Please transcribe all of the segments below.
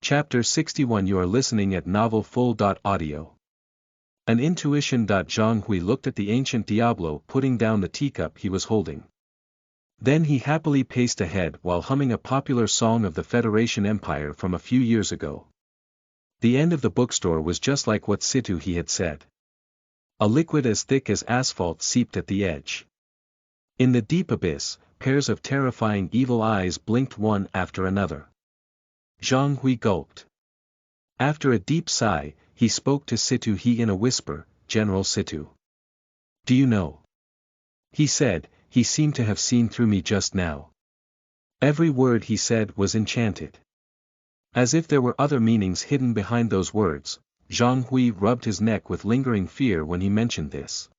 Chapter 61. You are listening at Novel Full. Audio. An intuition. Zhang Hui looked at the ancient Diablo putting down the teacup he was holding. Then he happily paced ahead while humming a popular song of the Federation Empire from a few years ago. The end of the bookstore was just like what Situ he had said. A liquid as thick as asphalt seeped at the edge. In the deep abyss, pairs of terrifying evil eyes blinked one after another. Zhang Hui gulped. After a deep sigh, he spoke to Situ he in a whisper, "General Situ. Do you know?" He said, "He seemed to have seen through me just now." Every word he said was enchanted. As if there were other meanings hidden behind those words, Zhang Hui rubbed his neck with lingering fear when he mentioned this.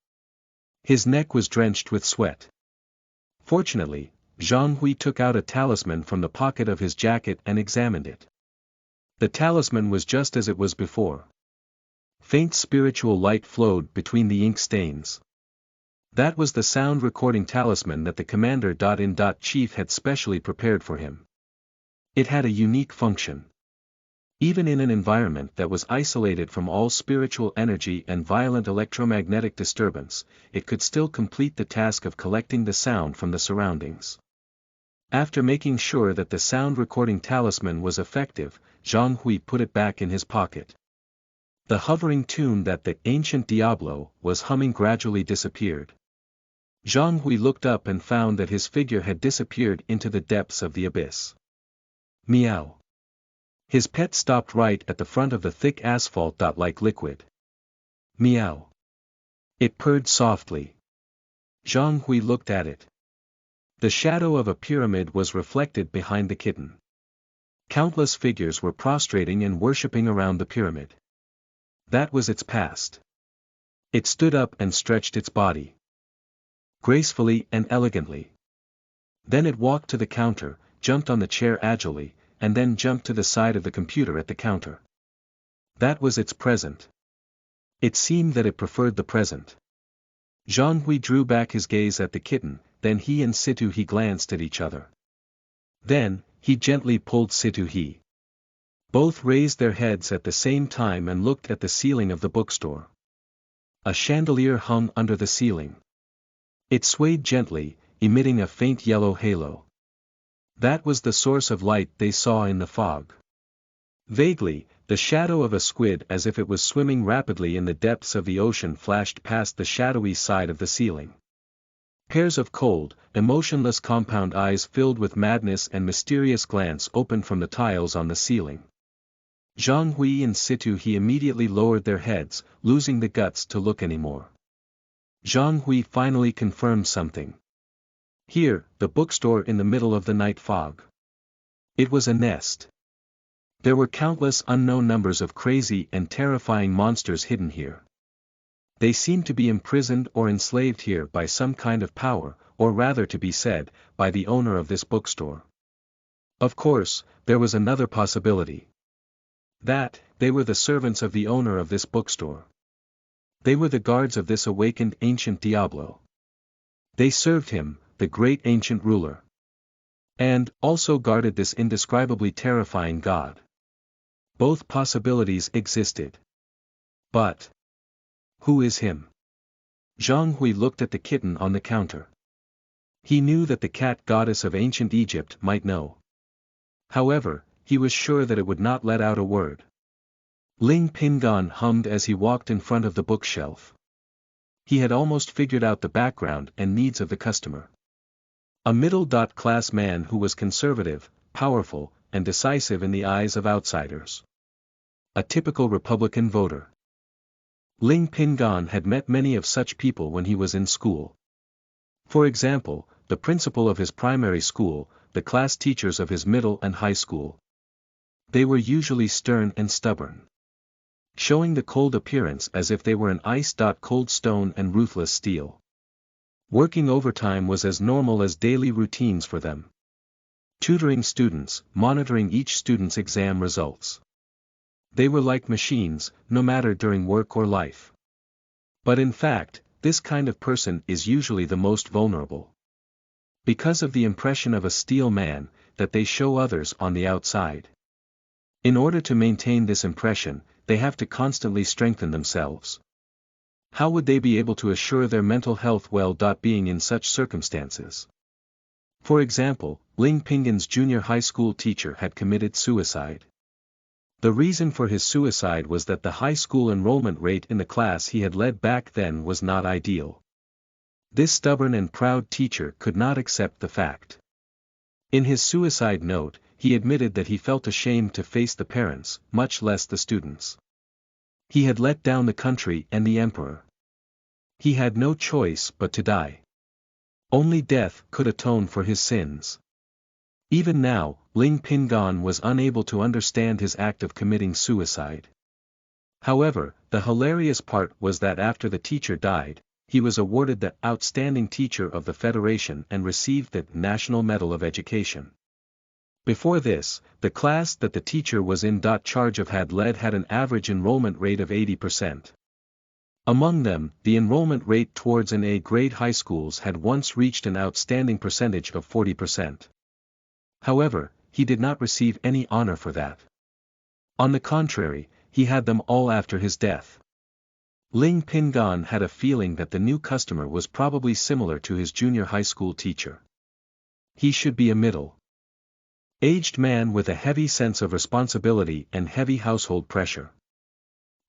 His neck was drenched with sweat. Fortunately, Zhang Hui took out a talisman from the pocket of his jacket and examined it. The talisman was just as it was before. Faint spiritual light flowed between the ink stains. That was the sound recording talisman that the Commander-in-Chief had specially prepared for him. It had a unique function. Even in an environment that was isolated from all spiritual energy and violent electromagnetic disturbance, it could still complete the task of collecting the sound from the surroundings. After making sure that the sound recording talisman was effective, Zhang Hui put it back in his pocket. The hovering tune that the ancient Diablo was humming gradually disappeared. Zhang Hui looked up and found that his figure had disappeared into the depths of the abyss. Meow. His pet stopped right at the front of the thick asphalt. Like liquid. Meow. It purred softly. Zhang Hui looked at it. The shadow of a pyramid was reflected behind the kitten. Countless figures were prostrating and worshipping around the pyramid. That was its past. It stood up and stretched its body. Gracefully and elegantly. Then it walked to the counter, jumped on the chair agilely, and then jumped to the side of the computer at the counter. That was its present. It seemed that it preferred the present. Zhang Hui drew back his gaze at the kitten, then he and Situ he glanced at each other. Then, he gently pulled Situ he. Both raised their heads at the same time and looked at the ceiling of the bookstore. A chandelier hung under the ceiling. It swayed gently, emitting a faint yellow halo. That was the source of light they saw in the fog. Vaguely, the shadow of a squid as if it was swimming rapidly in the depths of the ocean flashed past the shadowy side of the ceiling. Pairs of cold, emotionless compound eyes filled with madness and mysterious glance opened from the tiles on the ceiling. Zhang Hui and Situ he immediately lowered their heads, losing the guts to look anymore. Zhang Hui finally confirmed something. Here, the bookstore in the middle of the night fog. It was a nest. There were countless unknown numbers of crazy and terrifying monsters hidden here. They seemed to be imprisoned or enslaved here by some kind of power, or rather to be said, by the owner of this bookstore. Of course, there was another possibility. That, they were the servants of the owner of this bookstore. They were the guards of this awakened ancient Diablo. They served him, the great ancient ruler. And, also guarded this indescribably terrifying god. Both possibilities existed. But who is him? Zhang Hui looked at the kitten on the counter. He knew that the cat goddess of ancient Egypt might know. However, he was sure that it would not let out a word. Ling Pingan hummed as he walked in front of the bookshelf. He had almost figured out the background and needs of the customer. A middle-class man who was conservative, powerful, and decisive in the eyes of outsiders. A typical Republican voter. Ling Pingan had met many of such people when he was in school. For example, the principal of his primary school, the class teachers of his middle and high school. They were usually stern and stubborn. Showing the cold appearance as if they were an ice-cold stone and ruthless steel. Working overtime was as normal as daily routines for them. Tutoring students, monitoring each student's exam results. They were like machines, no matter during work or life. But in fact, this kind of person is usually the most vulnerable. Because of the impression of a steel man, that they show others on the outside. In order to maintain this impression, they have to constantly strengthen themselves. How would they be able to assure their mental health well-being in such circumstances? For example, Ling Pingan's junior high school teacher had committed suicide. The reason for his suicide was that the high school enrollment rate in the class he had led back then was not ideal. This stubborn and proud teacher could not accept the fact. In his suicide note, he admitted that he felt ashamed to face the parents, much less the students. He had let down the country and the emperor. He had no choice but to die. Only death could atone for his sins. Even now, Ling Pingan was unable to understand his act of committing suicide. However, the hilarious part was that after the teacher died, he was awarded the Outstanding Teacher of the Federation and received the National Medal of Education. Before this, the class that the teacher was in charge of had an average enrollment rate of 80%. Among them, the enrollment rate towards an A-grade high schools had once reached an outstanding percentage of 40%. However, he did not receive any honor for that. On the contrary, he had them all after his death. Ling Pingan had a feeling that the new customer was probably similar to his junior high school teacher. He should be a middle-aged man with a heavy sense of responsibility and heavy household pressure.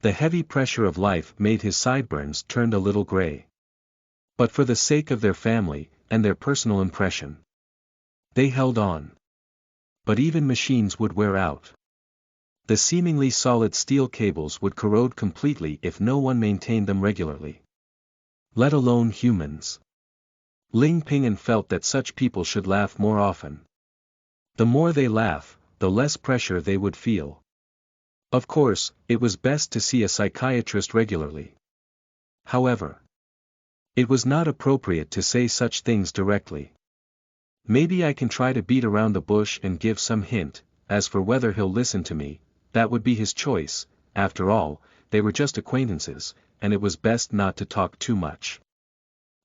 The heavy pressure of life made his sideburns turn a little gray. But for the sake of their family, and their personal impression, they held on. But even machines would wear out. The seemingly solid steel cables would corrode completely if no one maintained them regularly. Let alone humans. Ling Pingan felt that such people should laugh more often. The more they laugh, the less pressure they would feel. Of course, it was best to see a psychiatrist regularly. However, it was not appropriate to say such things directly. Maybe I can try to beat around the bush and give some hint. As for whether he'll listen to me, that would be his choice. After all, they were just acquaintances, and it was best not to talk too much.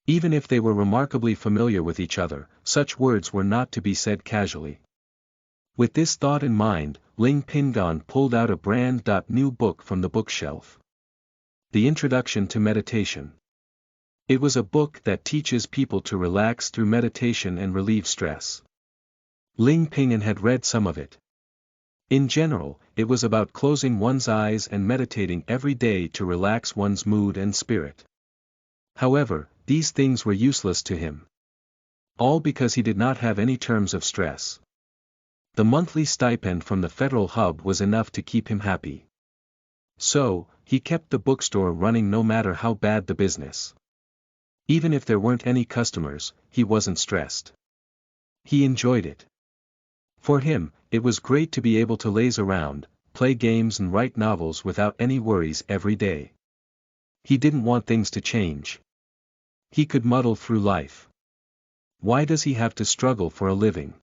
Even if they were remarkably familiar with each other, such words were not to be said casually. With this thought in mind, Ling Pingan pulled out a brand new book from the bookshelf. The Introduction to Meditation. It was a book that teaches people to relax through meditation and relieve stress. Ling Pingan had read some of it. In general, it was about closing one's eyes and meditating every day to relax one's mood and spirit. However, these things were useless to him. All because he did not have any terms of stress. The monthly stipend from the federal hub was enough to keep him happy. So, he kept the bookstore running no matter how bad the business. Even if there weren't any customers, he wasn't stressed. He enjoyed it. For him, it was great to be able to laze around, play games and write novels without any worries every day. He didn't want things to change. He could muddle through life. Why does he have to struggle for a living?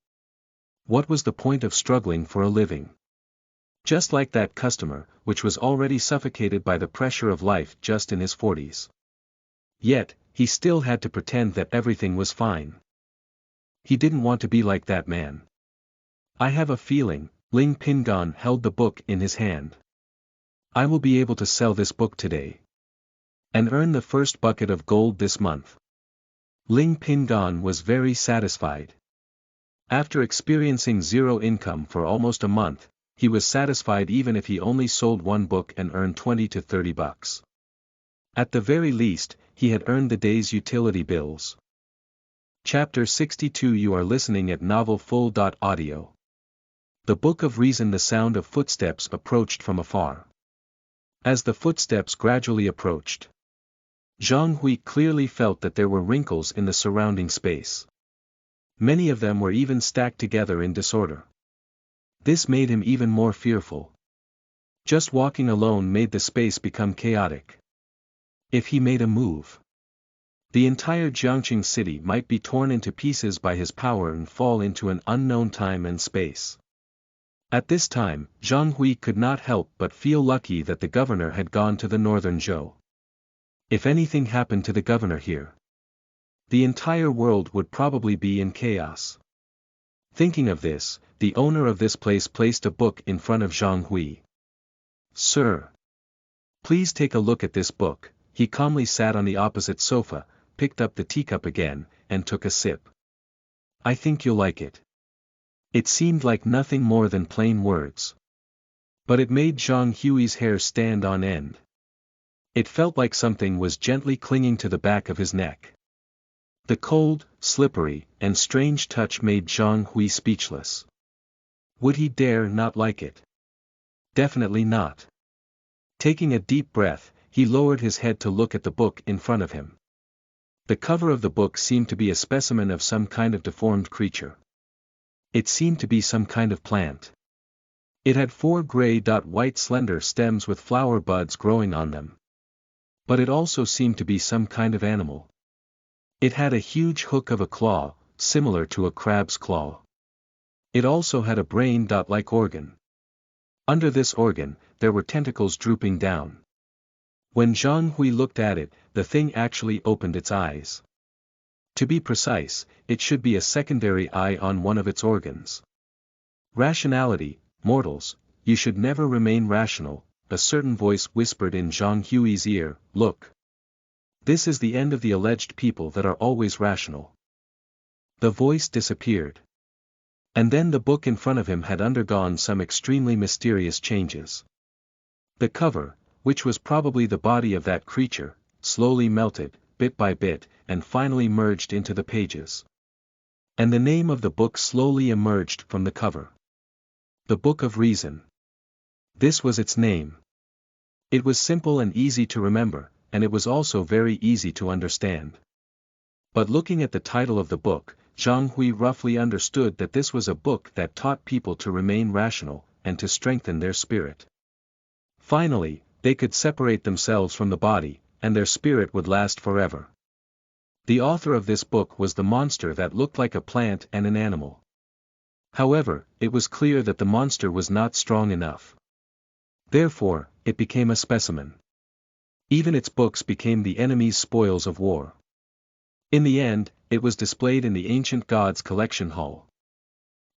What was the point of struggling for a living? Just like that customer, which was already suffocated by the pressure of life just in his 40s. Yet, he still had to pretend that everything was fine. He didn't want to be like that man. I have a feeling. Ling Pingan held the book in his hand. I will be able to sell this book today. And earn the first bucket of gold this month. Ling Pingan was very satisfied. After experiencing zero income for almost a month, he was satisfied even if he only sold one book and earned $20 to $30. At the very least, he had earned the day's utility bills. Chapter 62. You are listening at NovelFull.audio. The Book of Reason. The sound of footsteps approached from afar. As the footsteps gradually approached, Zhang Hui clearly felt that there were wrinkles in the surrounding space. Many of them were even stacked together in disorder. This made him even more fearful. Just walking alone made the space become chaotic. If he made a move, the entire Jiangqing city might be torn into pieces by his power and fall into an unknown time and space. At this time, Zhang Hui could not help but feel lucky that the governor had gone to the northern Zhou. If anything happened to the governor here, the entire world would probably be in chaos. Thinking of this, the owner of this place placed a book in front of Zhang Hui. "Sir, please take a look at this book." He calmly sat on the opposite sofa, picked up the teacup again, and took a sip. "I think you'll like it." It seemed like nothing more than plain words. But it made Zhang Hui's hair stand on end. It felt like something was gently clinging to the back of his neck. The cold, slippery, and strange touch made Zhang Hui speechless. Would he dare not like it? Definitely not. Taking a deep breath, he lowered his head to look at the book in front of him. The cover of the book seemed to be a specimen of some kind of deformed creature. It seemed to be some kind of plant. It had 4 gray-white slender stems with flower buds growing on them. But it also seemed to be some kind of animal. It had a huge hook of a claw, similar to a crab's claw. It also had a brain-like organ. Under this organ, there were tentacles drooping down. When Zhang Hui looked at it, the thing actually opened its eyes. To be precise, it should be a secondary eye on one of its organs. "Rationality, mortals, you should never remain rational," a certain voice whispered in Zhang Hui's ear. "Look. This is the end of the alleged people that are always rational." The voice disappeared. And then the book in front of him had undergone some extremely mysterious changes. The cover, which was probably the body of that creature, slowly melted, bit by bit, and finally merged into the pages. And the name of the book slowly emerged from the cover. The Book of Reason. This was its name. It was simple and easy to remember, and it was also very easy to understand. But looking at the title of the book, Zhang Hui roughly understood that this was a book that taught people to remain rational, and to strengthen their spirit. Finally, they could separate themselves from the body, and their spirit would last forever. The author of this book was the monster that looked like a plant and an animal. However, it was clear that the monster was not strong enough. Therefore, it became a specimen. Even its books became the enemy's spoils of war. In the end, it was displayed in the ancient gods' collection hall.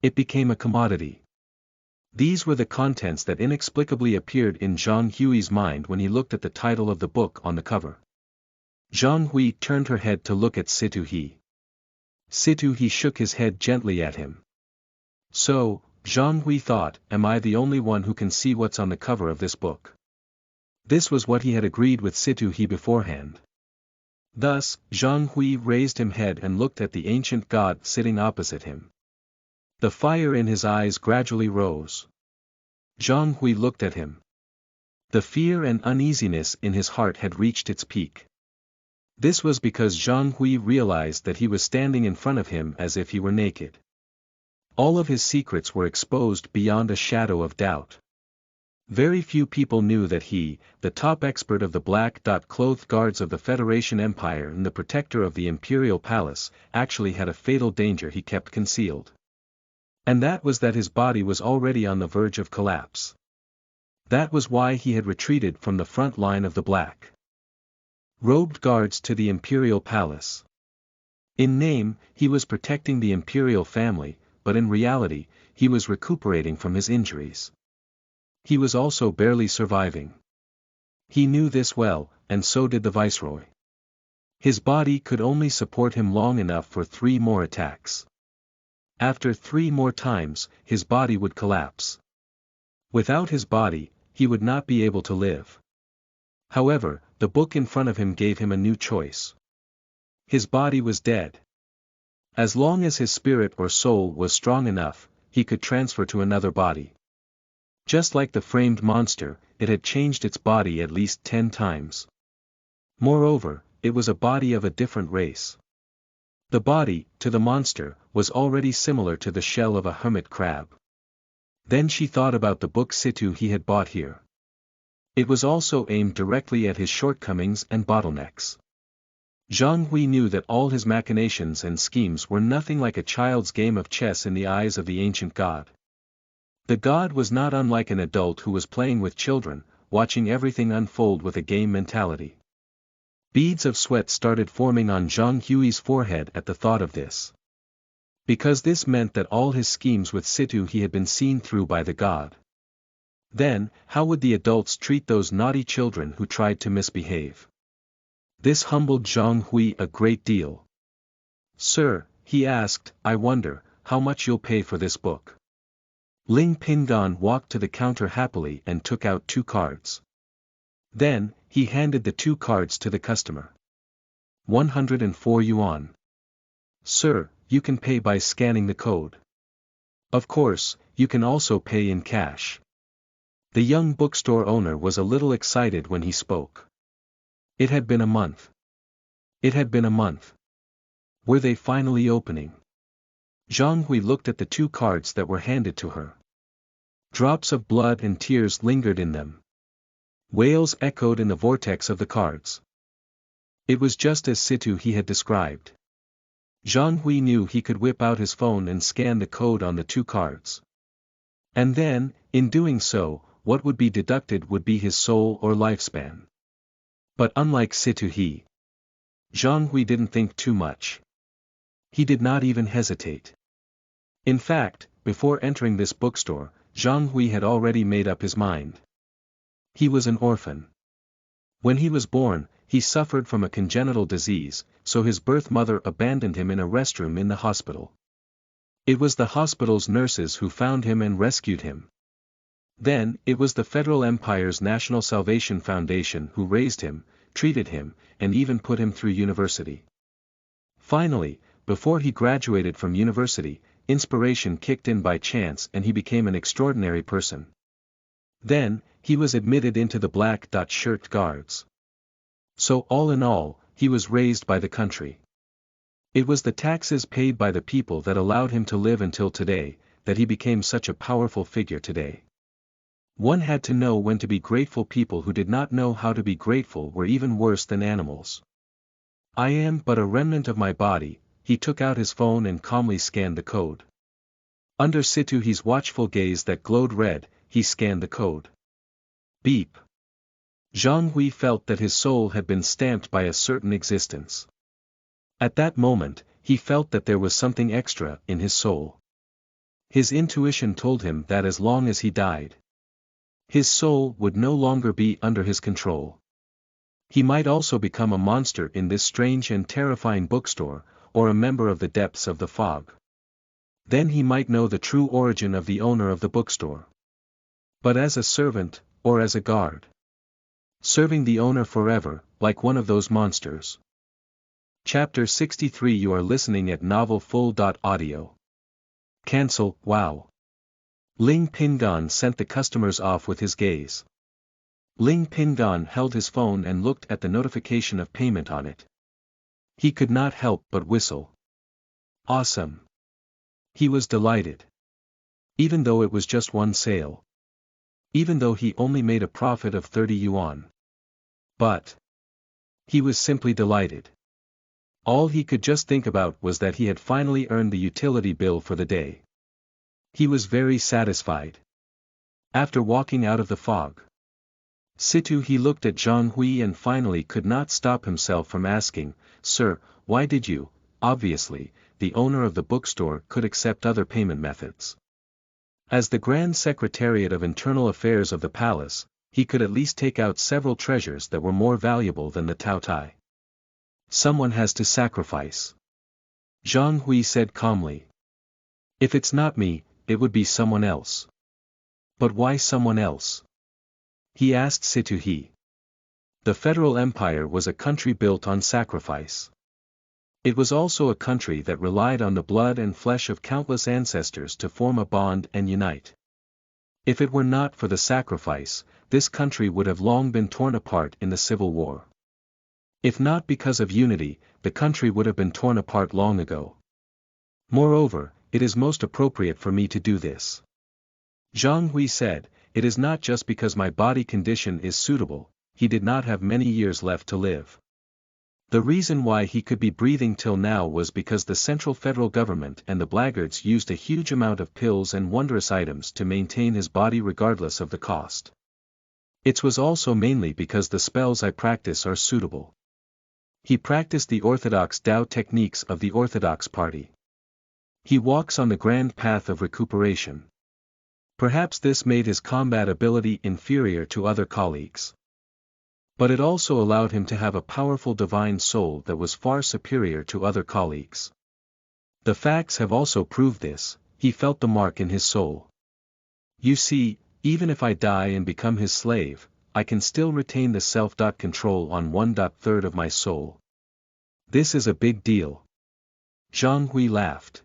It became a commodity. These were the contents that inexplicably appeared in Zhang Hui's mind when he looked at the title of the book on the cover. Zhang Hui turned her head to look at Situ He. Situ He shook his head gently at him. "So," Zhang Hui thought, "am I the only one who can see what's on the cover of this book?" This was what he had agreed with Situ He beforehand. Thus, Zhang Hui raised his head and looked at the ancient god sitting opposite him. The fire in his eyes gradually rose. Zhang Hui looked at him. The fear and uneasiness in his heart had reached its peak. This was because Zhang Hui realized that he was standing in front of him as if he were naked. All of his secrets were exposed beyond a shadow of doubt. Very few people knew that he, the top expert of the black-clothed guards of the Federation Empire and the protector of the Imperial Palace, actually had a fatal danger he kept concealed. And that was that his body was already on the verge of collapse. That was why he had retreated from the front line of the black-robed guards to the Imperial Palace. In name, he was protecting the Imperial family, but in reality, he was recuperating from his injuries. He was also barely surviving. He knew this well, and so did the Viceroy. His body could only support him long enough for 3 more attacks. After 3 more times, his body would collapse. Without his body, he would not be able to live. However, the book in front of him gave him a new choice. His body was dead. As long as his spirit or soul was strong enough, he could transfer to another body. Just like the framed monster, it had changed its body at least 10 times. Moreover, it was a body of a different race. The body, to the monster, was already similar to the shell of a hermit crab. Then she thought about the book Situ he had bought here. It was also aimed directly at his shortcomings and bottlenecks. Zhang Hui knew that all his machinations and schemes were nothing like a child's game of chess in the eyes of the ancient god. The god was not unlike an adult who was playing with children, watching everything unfold with a game mentality. Beads of sweat started forming on Zhang Hui's forehead at the thought of this. Because this meant that all his schemes with Situ he had been seen through by the god. Then, how would the adults treat those naughty children who tried to misbehave? This humbled Zhang Hui a great deal. "Sir," he asked, "I wonder, how much you'll pay for this book?" Ling Pingan walked to the counter happily and took out 2 cards. Then, he handed the 2 cards to the customer. 104 yuan. "Sir, you can pay by scanning the code. Of course, you can also pay in cash." The young bookstore owner was a little excited when he spoke. It had been a month. It had been a month. Were they finally opening? Zhang Hui looked at the 2 cards that were handed to her. Drops of blood and tears lingered in them. Wails echoed in the vortex of the cards. It was just as Situ he had described. Zhang Hui knew he could whip out his phone and scan the code on the 2 cards. And then, in doing so, what would be deducted would be his soul or lifespan. But unlike Situ Zhang Hui didn't think too much. He did not even hesitate. In fact, before entering this bookstore, Zhang Hui had already made up his mind. He was an orphan. When he was born, he suffered from a congenital disease, so his birth mother abandoned him in a restroom in the hospital. It was the hospital's nurses who found him and rescued him. Then, it was the Federal Empire's National Salvation Foundation who raised him, treated him, and even put him through university. Finally, before he graduated from university, inspiration kicked in by chance and he became an extraordinary person. Then, he was admitted into the Black Shirt Guards. So all in all, he was raised by the country. It was the taxes paid by the people that allowed him to live until today, that he became such a powerful figure today. One had to know when to be grateful. People who did not know how to be grateful were even worse than animals. "I am but a remnant of my body." He took out his phone and calmly scanned the code. Under Situ He's watchful gaze that glowed red, he scanned the code. Beep. Zhang Hui felt that his soul had been stamped by a certain existence. At that moment, he felt that there was something extra in his soul. His intuition told him that as long as he died, his soul would no longer be under his control. He might also become a monster in this strange and terrifying bookstore, or a member of the depths of the fog. Then he might know the true origin of the owner of the bookstore. But as a servant, or as a guard. Serving the owner forever, like one of those monsters. Chapter 63. You are listening at NovelFull.audio. Cancel. Wow. Ling Pingan sent the customers off with his gaze. Ling Pingan held his phone and looked at the notification of payment on it. He could not help but whistle. Awesome. He was delighted. Even though it was just one sale. Even though he only made a profit of 30 yuan. But he was simply delighted. All he could just think about was that he had finally earned the utility bill for the day. He was very satisfied. After walking out of the fog, Situ he looked at Zhang Hui and finally could not stop himself from asking, "Sir, why did you?" Obviously, the owner of the bookstore could accept other payment methods. As the Grand Secretariat of Internal Affairs of the palace, he could at least take out several treasures that were more valuable than the Taotai. Someone has to sacrifice. Zhang Hui said calmly. If it's not me, it would be someone else. But why someone else? He asked Situ He. The Federal Empire was a country built on sacrifice. It was also a country that relied on the blood and flesh of countless ancestors to form a bond and unite. If it were not for the sacrifice, this country would have long been torn apart in the civil war. If not because of unity, the country would have been torn apart long ago. Moreover, it is most appropriate for me to do this. Zhang Hui said, "It is not just because my body condition is suitable." He did not have many years left to live. The reason why he could be breathing till now was because the central federal government and the blackguards used a huge amount of pills and wondrous items to maintain his body regardless of the cost. It was also mainly because the spells I practice are suitable. He practiced the orthodox Tao techniques of the Orthodox Party. He walks on the grand path of recuperation. Perhaps this made his combat ability inferior to other colleagues. But it also allowed him to have a powerful divine soul that was far superior to other colleagues. The facts have also proved this. He felt the mark in his soul. You see, even if I die and become his slave, I can still retain the self-control on 1/3 of my soul. This is a big deal. Zhang Hui laughed.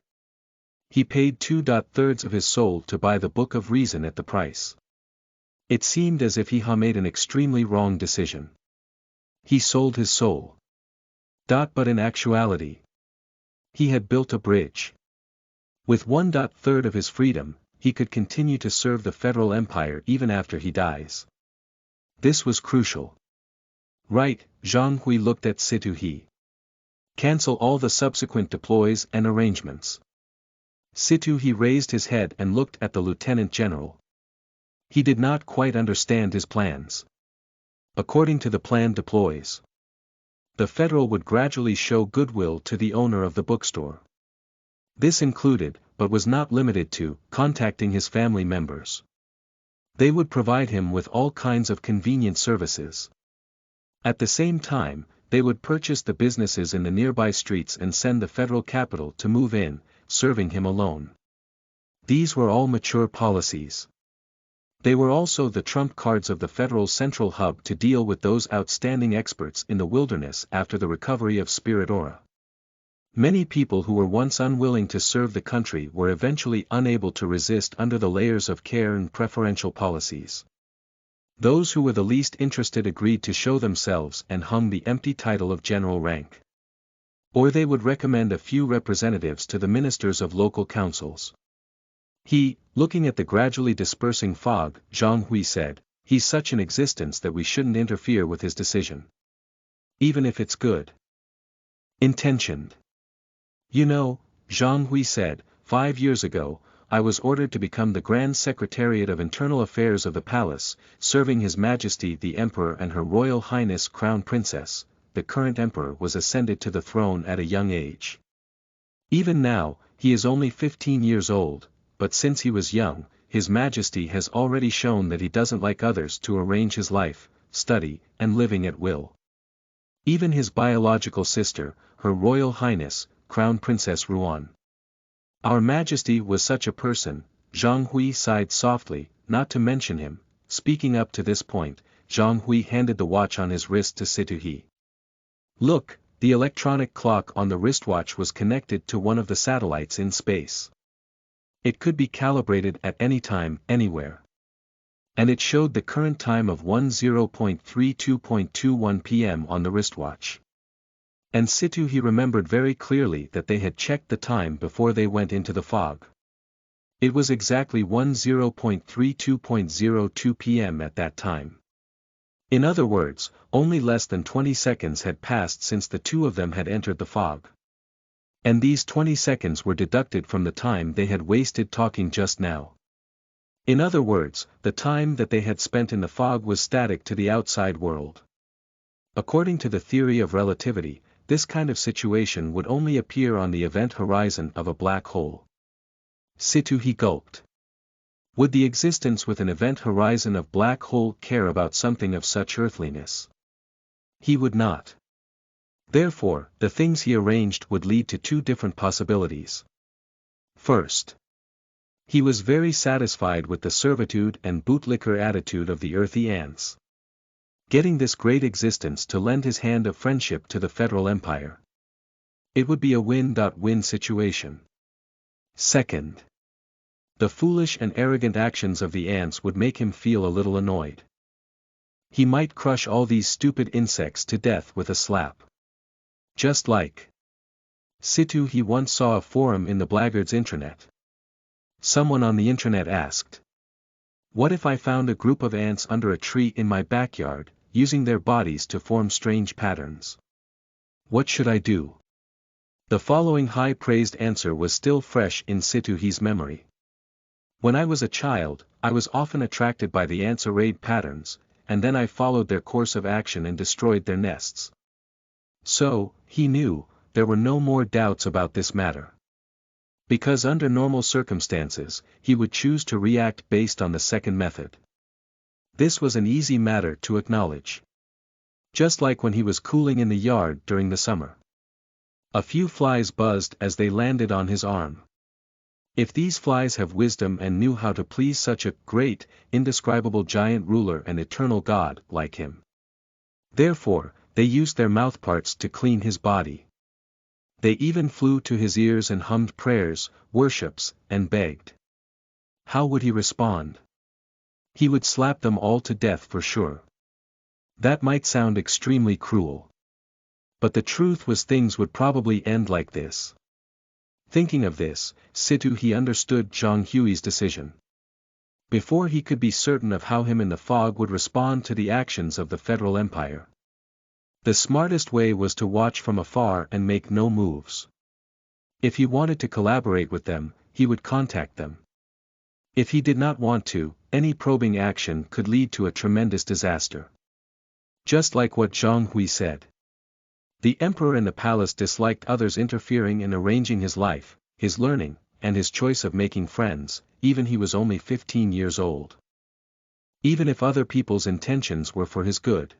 He paid 2/3 of his soul to buy the Book of Reason at the price. It seemed as if he had made an extremely wrong decision. He sold his soul. But in actuality, he had built a bridge. With 1/3 of his freedom, he could continue to serve the Federal Empire even after he dies. This was crucial. Right, Zhang Hui looked at Situ He. Cancel all the subsequent deploys and arrangements. Situ He raised his head and looked at the Lieutenant General. He did not quite understand his plans. According to the plan deploys, the Federal would gradually show goodwill to the owner of the bookstore. This included, but was not limited to, contacting his family members. They would provide him with all kinds of convenient services. At the same time, they would purchase the businesses in the nearby streets and send the federal capital to move in, serving him alone. These were all mature policies. They were also the trump cards of the federal central hub to deal with those outstanding experts in the wilderness after the recovery of Spirit Aura. Many people who were once unwilling to serve the country were eventually unable to resist under the layers of care and preferential policies. Those who were the least interested agreed to show themselves and hung the empty title of general rank. Or they would recommend a few representatives to the ministers of local councils. He, looking at the gradually dispersing fog, Zhang Hui said, he's such an existence that we shouldn't interfere with his decision. Even if it's good intentioned. You know, Zhang Hui said, 5 years ago, I was ordered to become the Grand Secretariat of Internal Affairs of the Palace, serving His Majesty the Emperor and Her Royal Highness Crown Princess. The current Emperor was ascended to the throne at a young age. Even now, he is only 15 years old, but since he was young, His Majesty has already shown that he doesn't like others to arrange his life, study, and living at will. Even his biological sister, Her Royal Highness, Crown Princess Ruan. Our Majesty was such a person, Zhang Hui sighed softly, not to mention him. Speaking up to this point, Zhang Hui handed the watch on his wrist to Situ He. Look, the electronic clock on the wristwatch was connected to one of the satellites in space. It could be calibrated at any time, anywhere. And it showed the current time of 10:32.21 p.m. on the wristwatch. And Situ He remembered very clearly that they had checked the time before they went into the fog. It was exactly 10:32.02 p.m. at that time. In other words, only less than 20 seconds had passed since the two of them had entered the fog. And these 20 seconds were deducted from the time they had wasted talking just now. In other words, the time that they had spent in the fog was static to the outside world. According to the theory of relativity, this kind of situation would only appear on the event horizon of a black hole. Situ He gulped. Would the existence with an event horizon of black hole care about something of such earthliness? He would not. Therefore, the things he arranged would lead to two different possibilities. First, he was very satisfied with the servitude and bootlicker attitude of the earthy ants. Getting this great existence to lend his hand of friendship to the Federal Empire. It would be a win-win situation. Second, the foolish and arrogant actions of the ants would make him feel a little annoyed. He might crush all these stupid insects to death with a slap. Just like Situ He once saw a forum in the Blackguards intranet. Someone on the intranet asked, what if I found a group of ants under a tree in my backyard, using their bodies to form strange patterns? What should I do? The following high-praised answer was still fresh in Situ He's memory. When I was a child, I was often attracted by the ants' arrayed patterns, and then I followed their course of action and destroyed their nests. So, he knew, there were no more doubts about this matter. Because under normal circumstances, he would choose to react based on the second method. This was an easy matter to acknowledge. Just like when he was cooling in the yard during the summer. A few flies buzzed as they landed on his arm. If these flies have wisdom and knew how to please such a great, indescribable giant ruler and eternal God like him. Therefore, they used their mouthparts to clean his body. They even flew to his ears and hummed prayers, worships, and begged. How would he respond? He would slap them all to death for sure. That might sound extremely cruel. But the truth was things would probably end like this. Thinking of this, Situ-He understood Zhang Hui's decision. Before he could be certain of how him in the fog would respond to the actions of the Federal Empire. The smartest way was to watch from afar and make no moves. If he wanted to collaborate with them, he would contact them. If he did not want to, any probing action could lead to a tremendous disaster. Just like what Zhang Hui said. The emperor in the palace disliked others interfering in arranging his life, his learning, and his choice of making friends, even he was only 15 years old. Even if other people's intentions were for his good.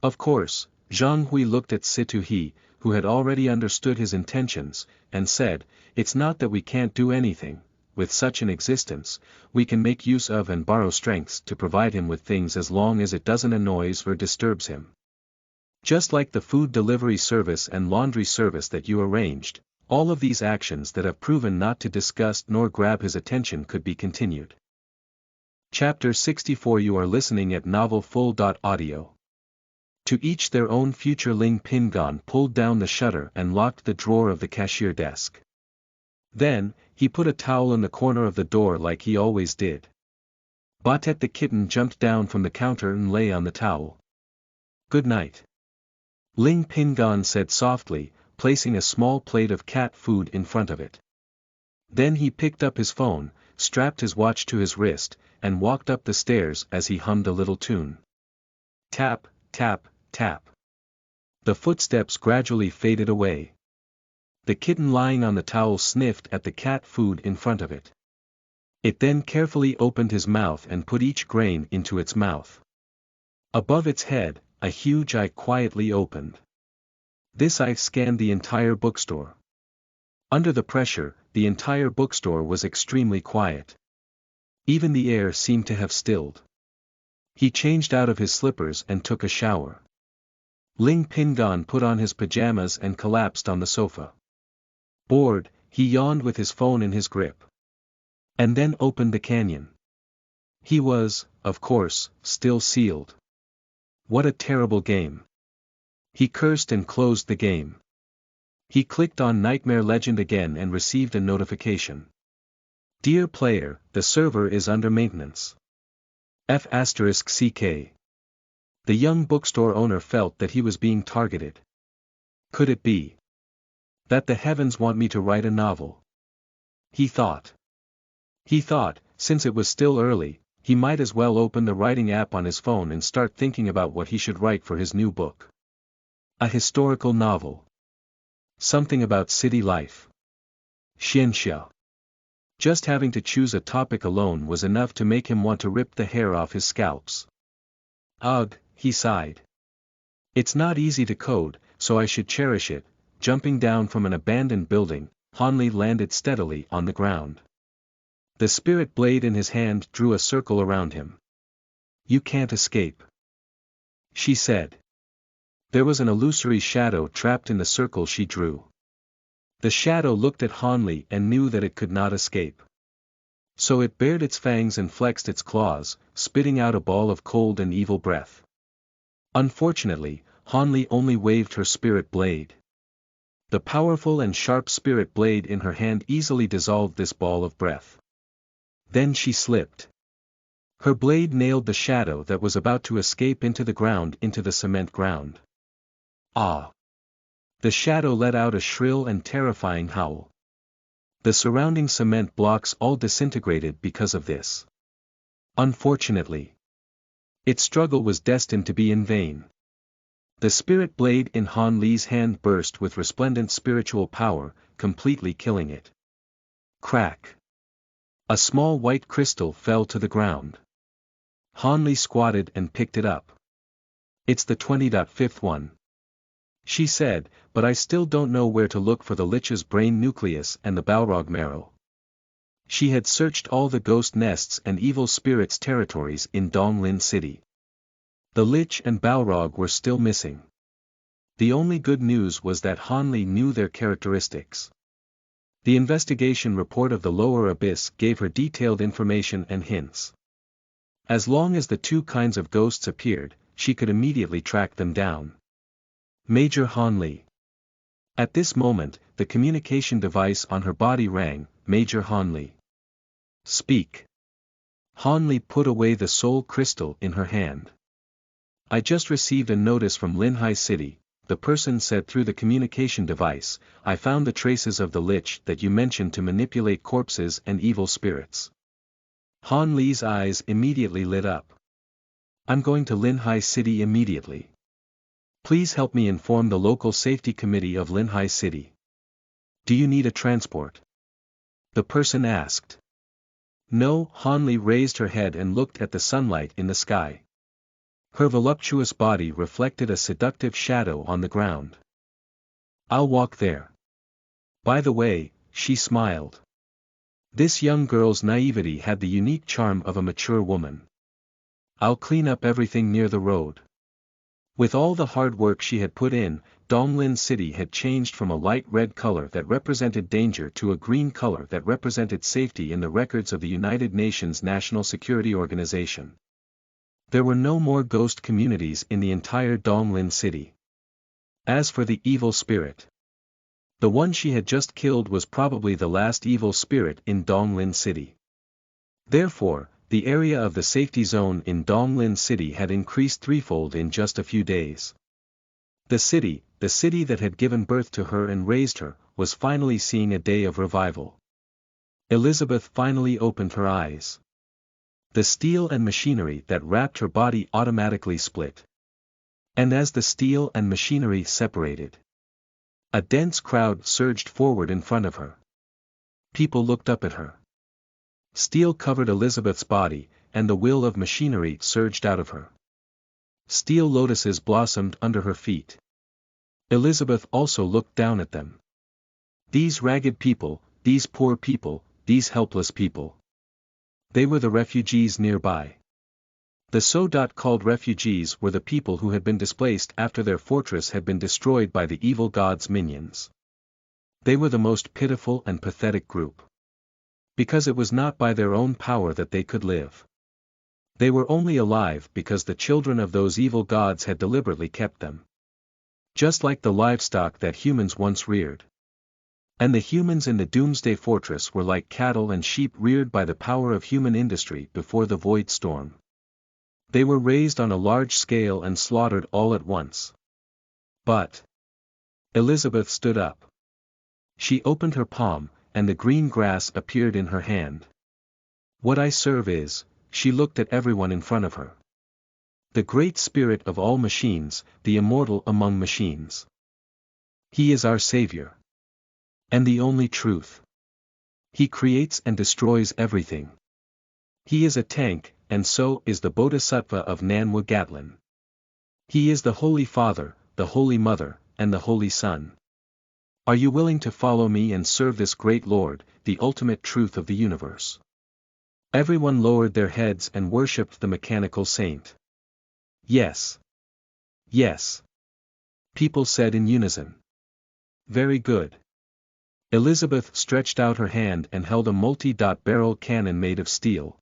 Of course, Zhang Hui looked at Situ-He, who had already understood his intentions, and said, "It's not that we can't do anything, with such an existence, we can make use of and borrow strengths to provide him with things as long as it doesn't annoys or disturbs him. Just like the food delivery service and laundry service that you arranged, all of these actions that have proven not to disgust nor grab his attention could be continued." Chapter 64 You are listening at NovelFull.audio. To each their own. Future. Ling Pingan pulled down the shutter and locked the drawer of the cashier desk. Then, he put a towel in the corner of the door like he always did. Batet the kitten jumped down from the counter and lay on the towel. "Good night," Ling Pingan said softly, placing a small plate of cat food in front of it. Then he picked up his phone, strapped his watch to his wrist, and walked up the stairs as he hummed a little tune. Tap, tap, tap. The footsteps gradually faded away. The kitten lying on the towel sniffed at the cat food in front of it. It then carefully opened his mouth and put each grain into its mouth. Above its head, a huge eye quietly opened. This eye scanned the entire bookstore. Under the pressure, the entire bookstore was extremely quiet. Even the air seemed to have stilled. He changed out of his slippers and took a shower. Ling Pingan put on his pajamas and collapsed on the sofa. Bored, he yawned with his phone in his grip. And then opened the canyon. He was, of course, still sealed. What a terrible game. He cursed and closed the game. He clicked on Nightmare Legend again and received a notification. Dear player, the server is under maintenance. F***CK. The young bookstore owner felt that he was being targeted. Could it be that the heavens want me to write a novel? He thought. Since it was still early, he might as well open the writing app on his phone and start thinking about what he should write for his new book. A historical novel. Something about city life. Xianxia. Just having to choose a topic alone was enough to make him want to rip the hair off his scalps. Ugh, he sighed. It's not easy to code, so I should cherish it. Jumping down from an abandoned building, Hanli landed steadily on the ground. The spirit blade in his hand drew a circle around him. You can't escape, she said. There was an illusory shadow trapped in the circle she drew. The shadow looked at Hanli and knew that it could not escape. So it bared its fangs and flexed its claws, spitting out a ball of cold and evil breath. Unfortunately, Hanli only waved her spirit blade. The powerful and sharp spirit blade in her hand easily dissolved this ball of breath. Then she slipped. Her blade nailed the shadow that was about to escape into the cement ground. Ah! The shadow let out a shrill and terrifying howl. The surrounding cement blocks all disintegrated because of this. Unfortunately, its struggle was destined to be in vain. The spirit blade in Han Li's hand burst with resplendent spiritual power, completely killing it. Crack. A small white crystal fell to the ground. Hanli squatted and picked it up. It's the 20.5th one. She said, but I still don't know where to look for the Lich's brain nucleus and the Balrog marrow. She had searched all the ghost nests and evil spirits territories in Donglin City. The Lich and Balrog were still missing. The only good news was that Hanli knew their characteristics. The investigation report of the lower abyss gave her detailed information and hints. As long as the two kinds of ghosts appeared, she could immediately track them down. Major Hanli. At this moment, the communication device on her body rang. Major Hanli. Speak. Hanli put away the soul crystal in her hand. I just received a notice from Linhai City, the person said through the communication device. I found the traces of the Lich that you mentioned to manipulate corpses and evil spirits. Hanli's eyes immediately lit up. I'm going to Linhai City immediately. Please help me inform the local safety committee of Linhai City. Do you need a transport? The person asked. No. Hanli raised her head and looked at the sunlight in the sky. Her voluptuous body reflected a seductive shadow on the ground. I'll walk there. By the way, she smiled. This young girl's naivety had the unique charm of a mature woman. I'll clean up everything near the road. With all the hard work she had put in, Donglin City had changed from a light red color that represented danger to a green color that represented safety in the records of the United Nations National Security Organization. There were no more ghost communities in the entire Donglin City. As for the evil spirit, the one she had just killed was probably the last evil spirit in Donglin City. Therefore, the area of the safety zone in Donglin City had increased threefold in just a few days. The city that had given birth to her and raised her, was finally seeing a day of revival. Elizabeth finally opened her eyes. The steel and machinery that wrapped her body automatically split. And as the steel and machinery separated, a dense crowd surged forward in front of her. People looked up at her. Steel covered Elizabeth's body, and the will of machinery surged out of her. Steel lotuses blossomed under her feet. Elizabeth also looked down at them. These ragged people, these poor people, these helpless people. They were the refugees nearby. The so-called refugees were the people who had been displaced after their fortress had been destroyed by the evil god's minions. They were the most pitiful and pathetic group. Because it was not by their own power that they could live. They were only alive because the children of those evil gods had deliberately kept them. Just like the livestock that humans once reared. And the humans in the Doomsday Fortress were like cattle and sheep reared by the power of human industry before the Void Storm. They were raised on a large scale and slaughtered all at once. But Elizabeth stood up. She opened her palm, and the green grass appeared in her hand. What I serve is, she looked at everyone in front of her. The great spirit of all machines, the immortal among machines. He is our savior. And the only truth. He creates and destroys everything. He is a tank, and so is the Bodhisattva of Nanwa Gatlin. He is the Holy Father, the Holy Mother, and the Holy Son. Are you willing to follow me and serve this great Lord, the ultimate truth of the universe? Everyone lowered their heads and worshipped the mechanical saint. Yes. Yes. People said in unison. Very good. Elizabeth stretched out her hand and held a multi-barrel cannon made of steel.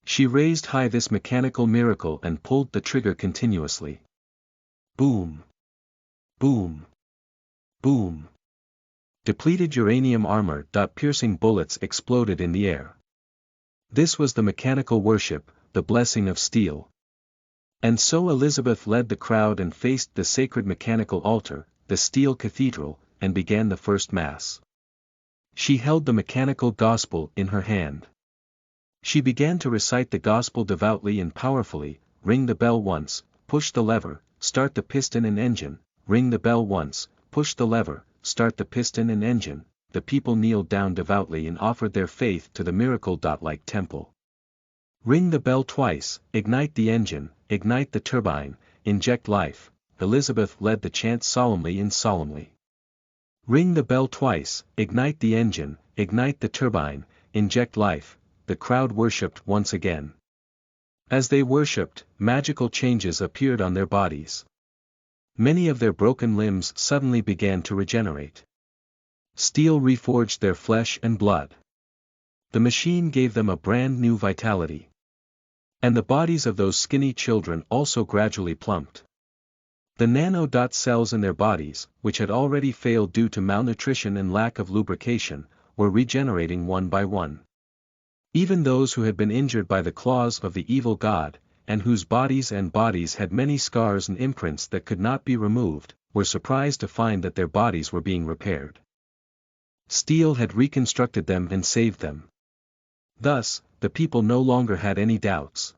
She raised high this mechanical miracle and pulled the trigger continuously. Boom. Boom. Boom. Depleted uranium armor. Piercing bullets exploded in the air. This was the mechanical worship, the blessing of steel. And so Elizabeth led the crowd and faced the sacred mechanical altar, the steel cathedral, and began the first mass. She held the mechanical gospel in her hand. She began to recite the gospel devoutly and powerfully. Ring the bell once, push the lever, start the piston and engine, ring the bell once, push the lever, start the piston and engine, the people kneeled down devoutly and offered their faith to the miracle-like temple. Ring the bell twice, ignite the engine, ignite the turbine, inject life. Elizabeth led the chant solemnly and solemnly. Ring the bell twice, ignite the engine, ignite the turbine, inject life. The crowd worshipped once again. As they worshipped, magical changes appeared on their bodies. Many of their broken limbs suddenly began to regenerate. Steel reforged their flesh and blood. The machine gave them a brand new vitality. And the bodies of those skinny children also gradually plumped. The nanodot cells in their bodies, which had already failed due to malnutrition and lack of lubrication, were regenerating one by one. Even those who had been injured by the claws of the evil god, and whose bodies had many scars and imprints that could not be removed, were surprised to find that their bodies were being repaired. Steel had reconstructed them and saved them. Thus, the people no longer had any doubts.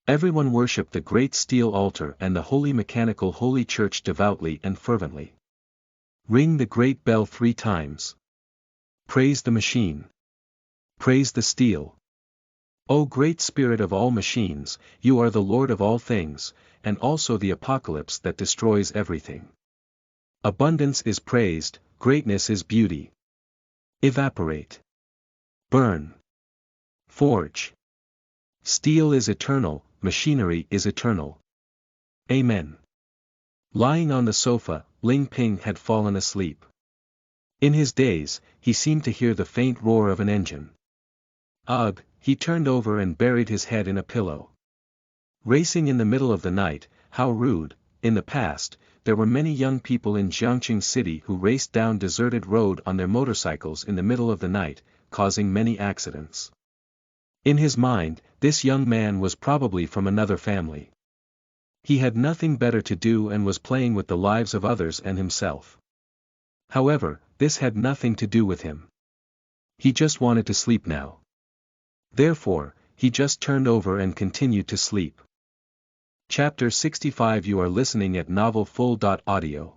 Everyone worshipped the great steel altar and the holy mechanical holy church devoutly and fervently. Ring the great bell 3 times. Praise the machine. Praise the steel. O great spirit of all machines, you are the Lord of all things, and also the apocalypse that destroys everything. Abundance is praised, greatness is beauty. Evaporate. Burn. Forge. Steel is eternal, machinery is eternal. Amen. Lying on the sofa, Ling Ping had fallen asleep. In his daze, he seemed to hear the faint roar of an engine. Ugh, he turned over and buried his head in a pillow. Racing in the middle of the night, how rude. In the past, there were many young people in Jiangqing City who raced down deserted road on their motorcycles in the middle of the night, causing many accidents. In his mind, this young man was probably from another family. He had nothing better to do and was playing with the lives of others and himself. However, this had nothing to do with him. He just wanted to sleep now. Therefore, he just turned over and continued to sleep. Chapter 65. You are listening at NovelFull.audio.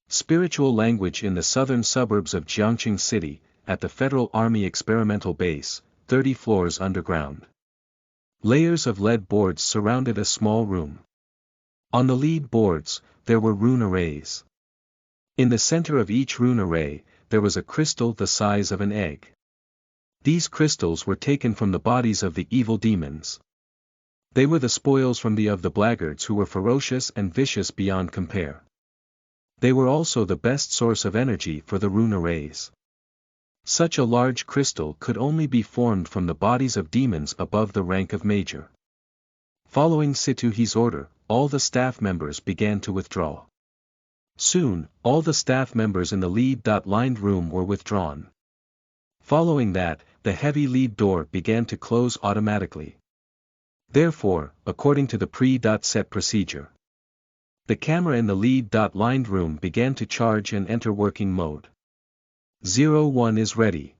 Spiritual language in the southern suburbs of Jiangqing City, at the Federal Army Experimental Base, 30 floors underground. Layers of lead boards surrounded a small room. On the lead boards, there were rune arrays. In the center of each rune array, there was a crystal the size of an egg. These crystals were taken from the bodies of the evil demons. They were the spoils from the blackguards who were ferocious and vicious beyond compare. They were also the best source of energy for the rune arrays. Such a large crystal could only be formed from the bodies of demons above the rank of major. Following Situhi's order, all the staff members began to withdraw. Soon, all the staff members in the lead-lined room were withdrawn. Following that, the heavy lead door began to close automatically. Therefore, according to the pre-set procedure, the camera in the lead-lined room began to charge and enter working mode. 01 is ready.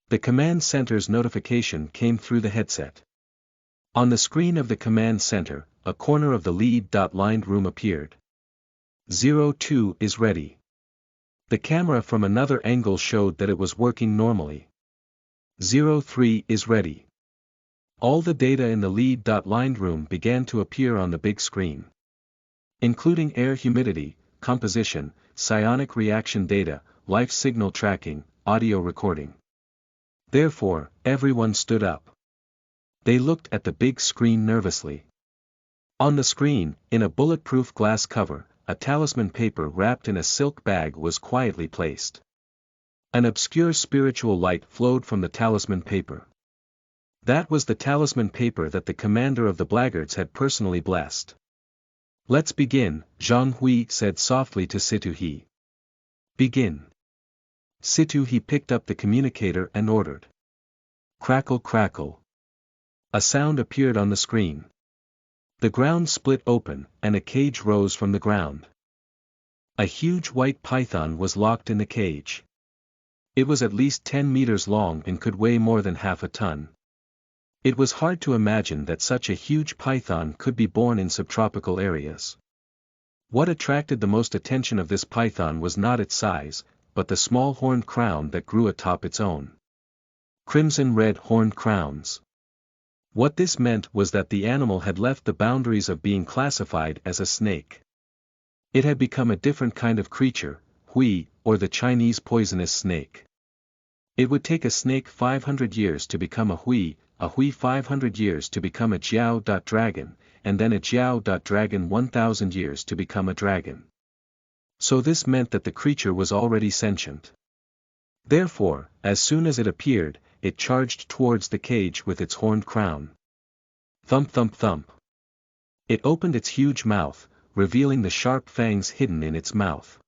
The command center's notification came through the headset. On the screen of the command center, a corner of the lead-lined room appeared. 02 is ready. The camera from another angle showed that it was working normally. 03 is ready. All the data in the lead-lined room began to appear on the big screen, including air humidity, composition, psionic reaction data, life signal tracking, audio recording. Therefore, everyone stood up. They looked at the big screen nervously. On the screen, in a bulletproof glass cover, a talisman paper wrapped in a silk bag was quietly placed. An obscure spiritual light flowed from the talisman paper. That was the talisman paper that the commander of the blackguards had personally blessed. Let's begin, Zhang Hui said softly to Situhi. Begin. Situhi picked up the communicator and ordered. Crackle crackle. A sound appeared on the screen. The ground split open, and a cage rose from the ground. A huge white python was locked in the cage. It was at least 10 meters long and could weigh more than half a ton. It was hard to imagine that such a huge python could be born in subtropical areas. What attracted the most attention of this python was not its size, but the small horned crown that grew atop its own. Crimson red horned crowns. What this meant was that the animal had left the boundaries of being classified as a snake. It had become a different kind of creature, hui, or the Chinese poisonous snake. It would take a snake 500 years to become a hui 500 years to become a jiao dragon, and then a jiao dragon 1000 years to become a dragon. So this meant that the creature was already sentient. Therefore, as soon as it appeared, it charged towards the cage with its horned crown. Thump thump thump. It opened its huge mouth, revealing the sharp fangs hidden in its mouth.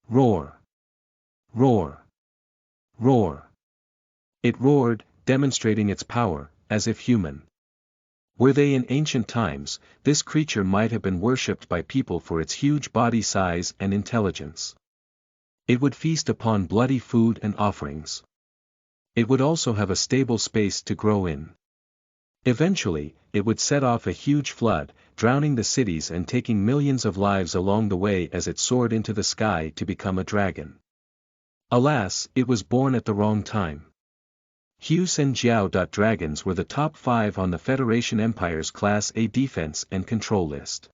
Roar! Roar! Roar! It roared, demonstrating its power, as if human. Were they in ancient times, this creature might have been worshipped by people for its huge body size and intelligence. It would feast upon bloody food and offerings. It would also have a stable space to grow in. Eventually, it would set off a huge flood, drowning the cities and taking millions of lives along the way as it soared into the sky to become a dragon. Alas, it was born at the wrong time. Hughes and Jiao dragons were the top 5 on the Federation Empire's Class A defense and control list.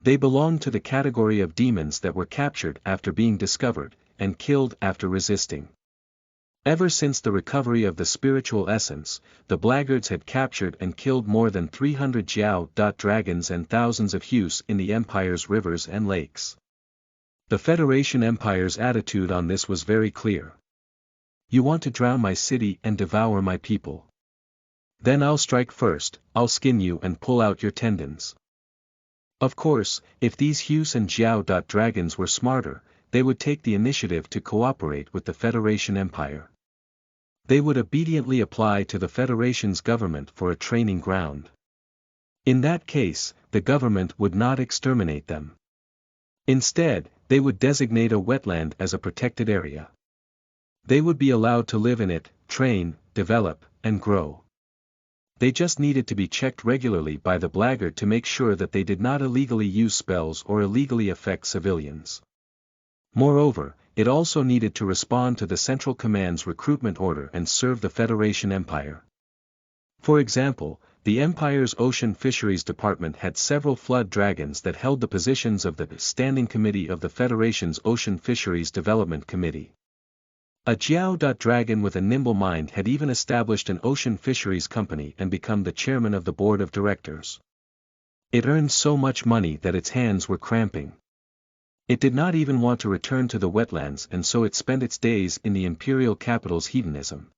They belonged to the category of demons that were captured after being discovered, and killed after resisting. Ever since the recovery of the spiritual essence, the blackguards had captured and killed more than 300 Jiao dragons and thousands of Hughes in the Empire's rivers and lakes. The Federation Empire's attitude on this was very clear. You want to drown my city and devour my people? Then I'll strike first, I'll skin you and pull out your tendons. Of course, if these Hughes and Jiao dragons were smarter, they would take the initiative to cooperate with the Federation Empire. They would obediently apply to the Federation's government for a training ground. In that case, the government would not exterminate them. Instead, they would designate a wetland as a protected area. They would be allowed to live in it, train, develop, and grow. They just needed to be checked regularly by the blackguard to make sure that they did not illegally use spells or illegally affect civilians. Moreover, it also needed to respond to the Central Command's recruitment order and serve the Federation Empire. For example, the Empire's Ocean Fisheries Department had several flood dragons that held the positions of the Standing Committee of the Federation's Ocean Fisheries Development Committee. A Jiao dragon with a nimble mind had even established an ocean fisheries company and become the chairman of the board of directors. It earned so much money that its hands were cramping. It did not even want to return to the wetlands, and so it spent its days in the imperial capital's hedonism.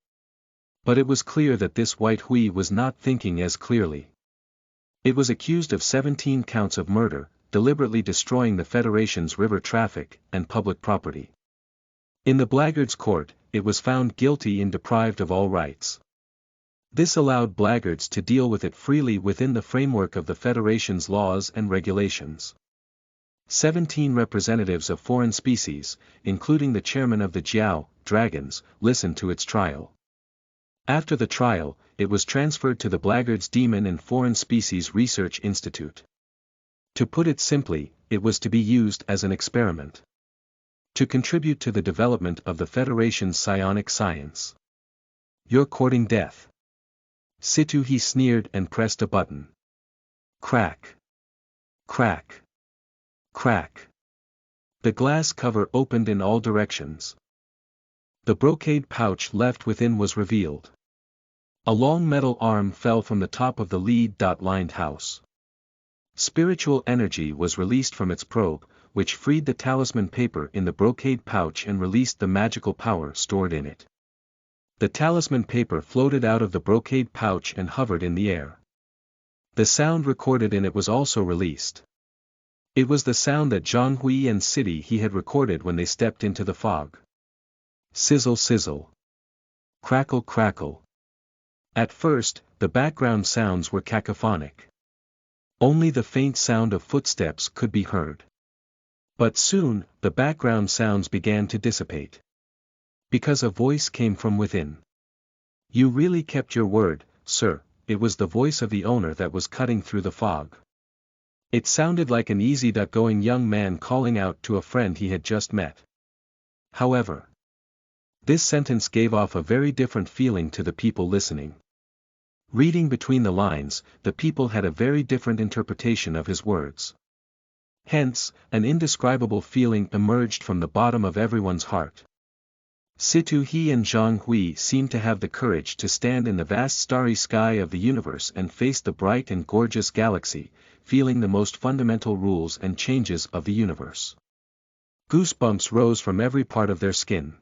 But it was clear that this white hui was not thinking as clearly. It was accused of 17 counts of murder, deliberately destroying the Federation's river traffic and public property. In the blackguard's court, it was found guilty and deprived of all rights. This allowed blackguards to deal with it freely within the framework of the Federation's laws and regulations. 17 representatives of foreign species, including the chairman of the Jiao dragons, listened to its trial. After the trial, it was transferred to the blackguard's Demon and Foreign Species Research Institute. To put it simply, it was to be used as an experiment. To contribute to the development of the Federation's psionic science. You're courting death. Situ, he sneered and pressed a button. Crack. Crack. Crack. The glass cover opened in all directions. The brocade pouch left within was revealed. A long metal arm fell from the top of the lead-lined house. Spiritual energy was released from its probe, which freed the talisman paper in the brocade pouch and released the magical power stored in it. The talisman paper floated out of the brocade pouch and hovered in the air. The sound recorded in it was also released. It was the sound that Zhang Hui and City he had recorded when they stepped into the fog. Sizzle sizzle. Crackle crackle. At first, the background sounds were cacophonic. Only the faint sound of footsteps could be heard. But soon, the background sounds began to dissipate. Because a voice came from within. You really kept your word, sir. It was the voice of the owner that was cutting through the fog. It sounded like an easygoing young man calling out to a friend he had just met. However, this sentence gave off a very different feeling to the people listening. Reading between the lines, the people had a very different interpretation of his words. Hence, an indescribable feeling emerged from the bottom of everyone's heart. Situ He and Zhang Hui seemed to have the courage to stand in the vast starry sky of the universe and face the bright and gorgeous galaxy, feeling the most fundamental rules and changes of the universe. Goosebumps rose from every part of their skin.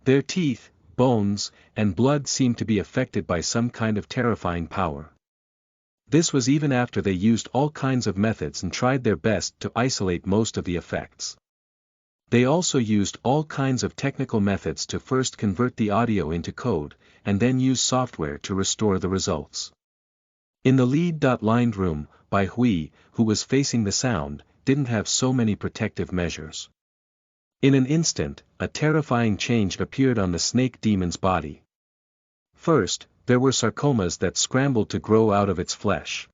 Their teeth, bones, and blood seemed to be affected by some kind of terrifying power. This was even after they used all kinds of methods and tried their best to isolate most of the effects. They also used all kinds of technical methods to first convert the audio into code, and then use software to restore the results. In the lead-lined room, Bai Hui, who was facing the sound, didn't have so many protective measures. In an instant, a terrifying change appeared on the snake demon's body. First, there were sarcomas that scrambled to grow out of its flesh.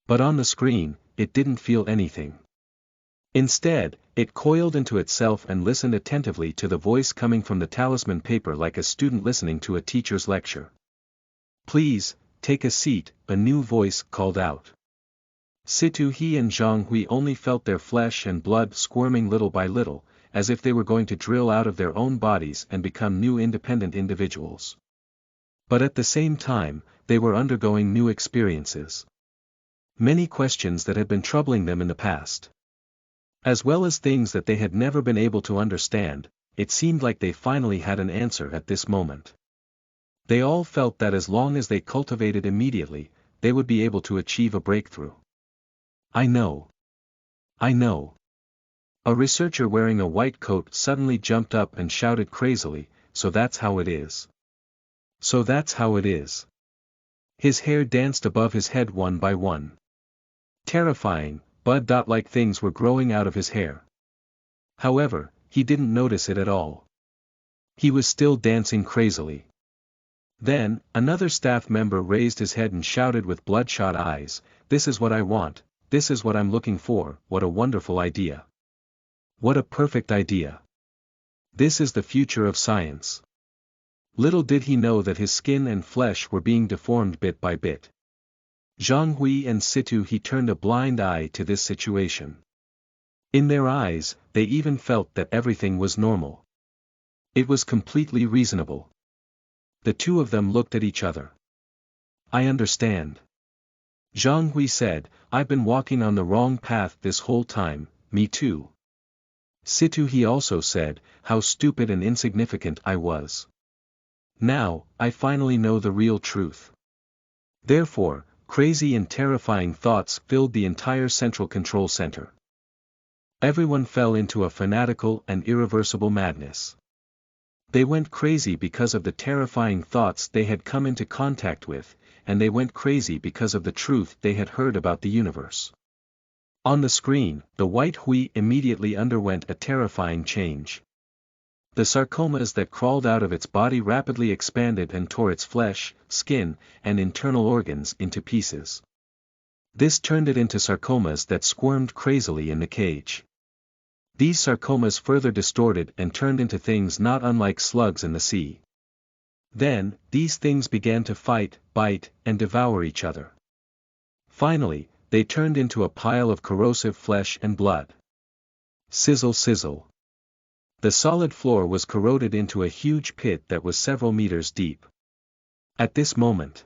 But on the screen, it didn't feel anything. Instead, it coiled into itself and listened attentively to the voice coming from the talisman paper like a student listening to a teacher's lecture. "Please, take a seat," a new voice called out. Situ He and Zhang Hui only felt their flesh and blood squirming little by little, as if they were going to drill out of their own bodies and become new independent individuals. But at the same time, they were undergoing new experiences. Many questions that had been troubling them in the past, as well as things that they had never been able to understand, it seemed like they finally had an answer at this moment. They all felt that as long as they cultivated immediately, they would be able to achieve a breakthrough. "I know. I know." A researcher wearing a white coat suddenly jumped up and shouted crazily, "So that's how it is. So that's how it is." His hair danced above his head one by one. Terrifying, bud-like things were growing out of his hair. However, he didn't notice it at all. He was still dancing crazily. Then, another staff member raised his head and shouted with bloodshot eyes, "This is what I want, this is what I'm looking for, what a wonderful idea. What a perfect idea. This is the future of science." Little did he know that his skin and flesh were being deformed bit by bit. Zhang Hui and Situ He turned a blind eye to this situation. In their eyes, they even felt that everything was normal. It was completely reasonable. The two of them looked at each other. "I understand." Zhang Hui said, "I've been walking on the wrong path this whole time." "Me too." Situ He also said, "How stupid and insignificant I was. Now, I finally know the real truth." Therefore, crazy and terrifying thoughts filled the entire central control center. Everyone fell into a fanatical and irreversible madness. They went crazy because of the terrifying thoughts they had come into contact with, and they went crazy because of the truth they had heard about the universe. On the screen, the white Hui immediately underwent a terrifying change. The sarcomas that crawled out of its body rapidly expanded and tore its flesh, skin, and internal organs into pieces. This turned it into sarcomas that squirmed crazily in the cage. These sarcomas further distorted and turned into things not unlike slugs in the sea. Then, these things began to fight, bite, and devour each other. Finally, they turned into a pile of corrosive flesh and blood. Sizzle sizzle. The solid floor was corroded into a huge pit that was several meters deep. At this moment,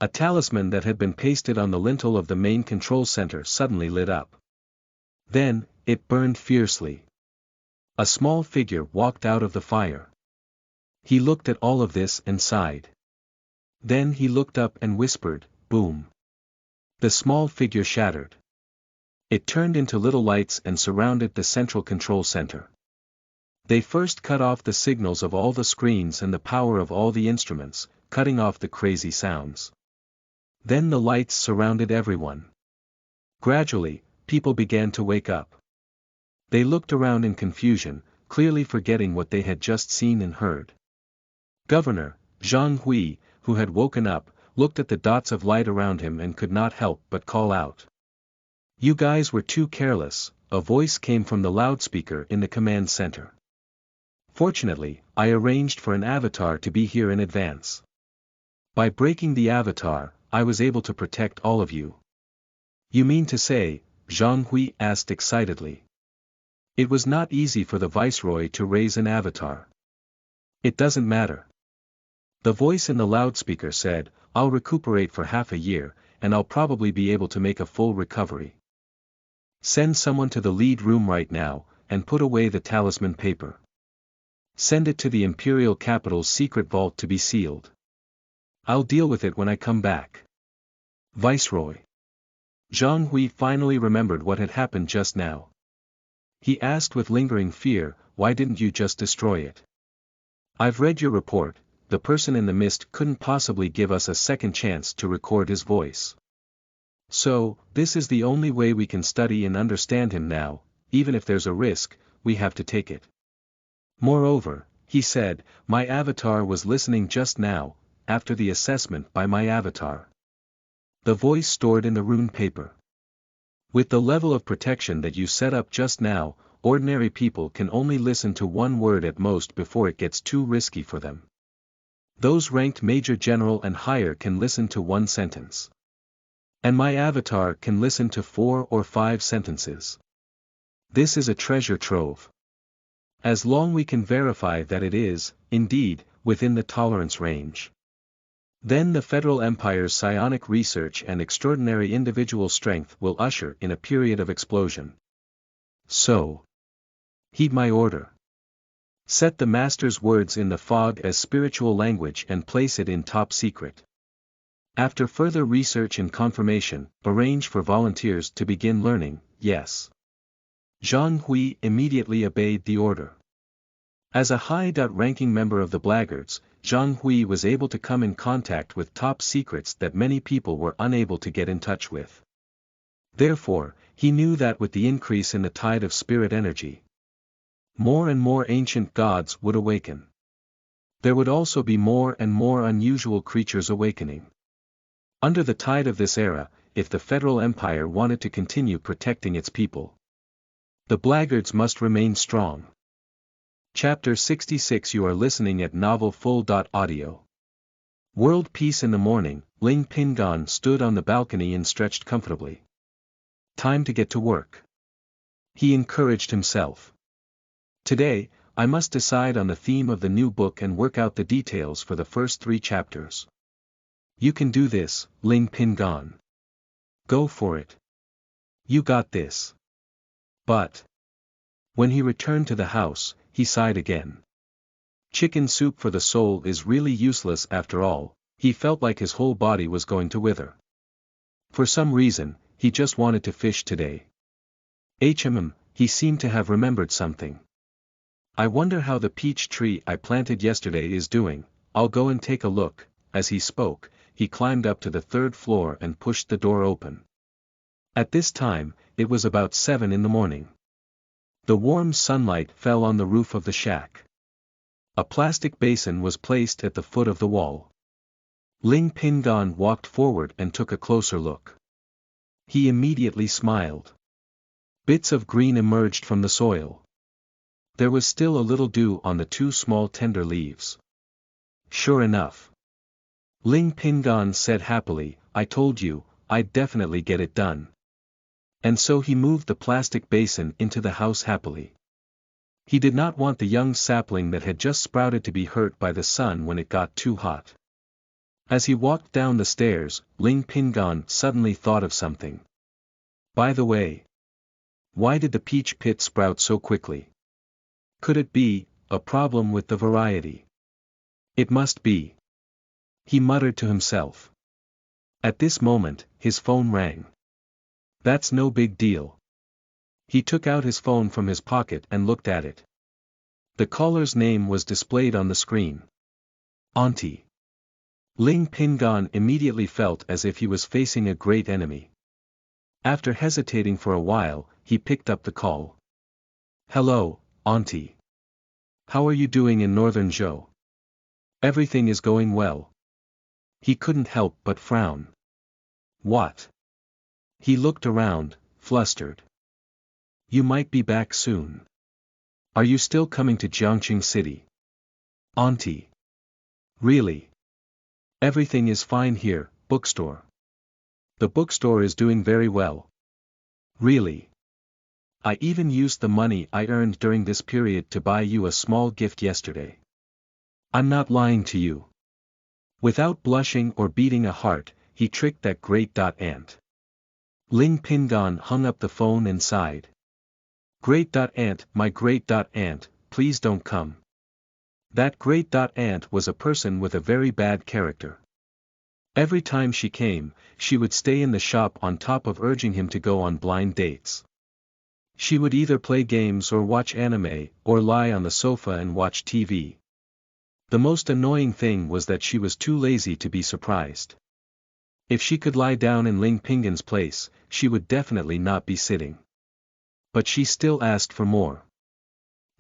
a talisman that had been pasted on the lintel of the main control center suddenly lit up. Then, it burned fiercely. A small figure walked out of the fire. He looked at all of this and sighed. Then he looked up and whispered, "Boom." The small figure shattered. It turned into little lights and surrounded the central control center. They first cut off the signals of all the screens and the power of all the instruments, cutting off the crazy sounds. Then the lights surrounded everyone. Gradually, people began to wake up. They looked around in confusion, clearly forgetting what they had just seen and heard. Governor, Zhang Hui, who had woken up, looked at the dots of light around him and could not help but call out. "You guys were too careless," a voice came from the loudspeaker in the command center. Fortunately, I arranged for an avatar to be here in advance. By breaking the avatar, I was able to protect all of you. You mean to say, Zhang Hui asked excitedly. It was not easy for the viceroy to raise an avatar. It doesn't matter. The voice in the loudspeaker said, I'll recuperate for half a year, and I'll probably be able to make a full recovery. Send someone to the lead room right now, and put away the talisman paper. Send it to the Imperial Capital's secret vault to be sealed. I'll deal with it when I come back. Viceroy. Zhang Hui finally remembered what had happened just now. He asked with lingering fear, why didn't you just destroy it? I've read your report, the person in the mist couldn't possibly give us a second chance to record his voice. So, this is the only way we can study and understand him now, even if there's a risk, we have to take it. Moreover, he said, my avatar was listening just now, after the assessment by my avatar. The voice stored in the rune paper. With the level of protection that you set up just now, ordinary people can only listen to one word at most before it gets too risky for them. Those ranked Major General and higher can listen to one sentence. And my avatar can listen to 4 or 5 sentences. This is a treasure trove. As long as we can verify that it is, indeed, within the tolerance range. Then the Federal Empire's psionic research and extraordinary individual strength will usher in a period of explosion. So, heed my order. Set the Master's words in the fog as spiritual language and place it in top secret. After further research and confirmation, arrange for volunteers to begin learning, yes. Zhang Hui immediately obeyed the order. As a high-ranking member of the Blackguards, Zhang Hui was able to come in contact with top secrets that many people were unable to get in touch with. Therefore, he knew that with the increase in the tide of spirit energy, more and more ancient gods would awaken. There would also be more and more unusual creatures awakening. Under the tide of this era, if the Federal Empire wanted to continue protecting its people, the Blackguards must remain strong. Chapter 66. You are listening at NovelFull.audio. World peace. In the morning, Ling Pingan stood on the balcony and stretched comfortably. Time to get to work. He encouraged himself. Today, I must decide on the theme of the new book and work out the details for the first 3 chapters. You can do this, Ling Pingan. Go for it. You got this. But when he returned to the house, he sighed again. Chicken soup for the soul is really useless after all, he felt like his whole body was going to wither. For some reason, he just wanted to fish today. He seemed to have remembered something. I wonder how the peach tree I planted yesterday is doing, I'll go and take a look. As he spoke, he climbed up to the 3rd floor and pushed the door open. At this time, it was about 7 in the morning. The warm sunlight fell on the roof of the shack. A plastic basin was placed at the foot of the wall. Ling Pingan walked forward and took a closer look. He immediately smiled. Bits of green emerged from the soil. There was still a little dew on the 2 small tender leaves. Sure enough. Ling Pingan said happily, I told you, I'd definitely get it done. And so he moved the plastic basin into the house happily. He did not want the young sapling that had just sprouted to be hurt by the sun when it got too hot. As he walked down the stairs, Ling Pingan suddenly thought of something. By the way, why did the peach pit sprout so quickly? Could it be a problem with the variety? It must be. He muttered to himself. At this moment, his phone rang. That's no big deal. He took out his phone from his pocket and looked at it. The caller's name was displayed on the screen. Auntie. Ling Pingan immediately felt as if he was facing a great enemy. After hesitating for a while, he picked up the call. Hello, Auntie. How are you doing in Northern Zhou? Everything is going well. He couldn't help but frown. What? He looked around, flustered. You might be back soon. Are you still coming to Jiangqing City? Auntie. Really? Everything is fine here, bookstore. The bookstore is doing very well. Really? I even used the money I earned during this period to buy you a small gift yesterday. I'm not lying to you. Without blushing or beating a heart, he tricked that great-aunt. Ling Pingan hung up the phone and sighed. Great-aunt, my great-aunt, please don't come. That great-aunt was a person with a very bad character. Every time she came, she would stay in the shop on top of urging him to go on blind dates. She would either play games or watch anime, or lie on the sofa and watch TV. The most annoying thing was that she was too lazy to be surprised. If she could lie down in Ling Pingan's place, she would definitely not be sitting. But she still asked for more.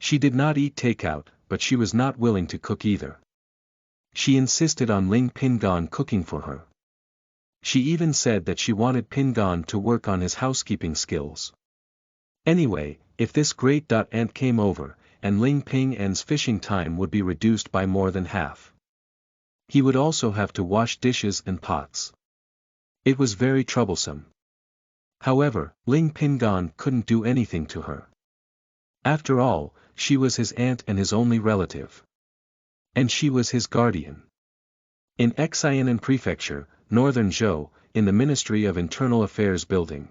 She did not eat takeout, but she was not willing to cook either. She insisted on Ling Pingan cooking for her. She even said that she wanted Pingan to work on his housekeeping skills. Anyway, if this great-aunt came over, and Ling Pingan's fishing time would be reduced by more than half. He would also have to wash dishes and pots. It was very troublesome. However, Ling Pingan couldn't do anything to her. After all, she was his aunt and his only relative. And she was his guardian. In Xianan Prefecture, Northern Zhou, in the Ministry of Internal Affairs building.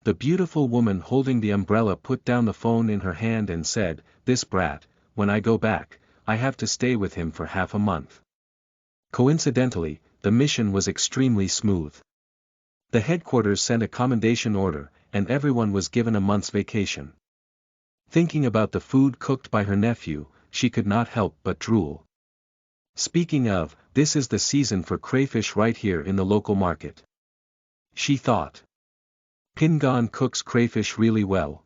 The beautiful woman holding the umbrella put down the phone in her hand and said, "This brat, when I go back, I have to stay with him for half a month." Coincidentally, the mission was extremely smooth. The headquarters sent a commendation order, and everyone was given a month's vacation. Thinking about the food cooked by her nephew, she could not help but drool. Speaking of, this is the season for crayfish right here in the local market. She thought. Pingan cooks crayfish really well.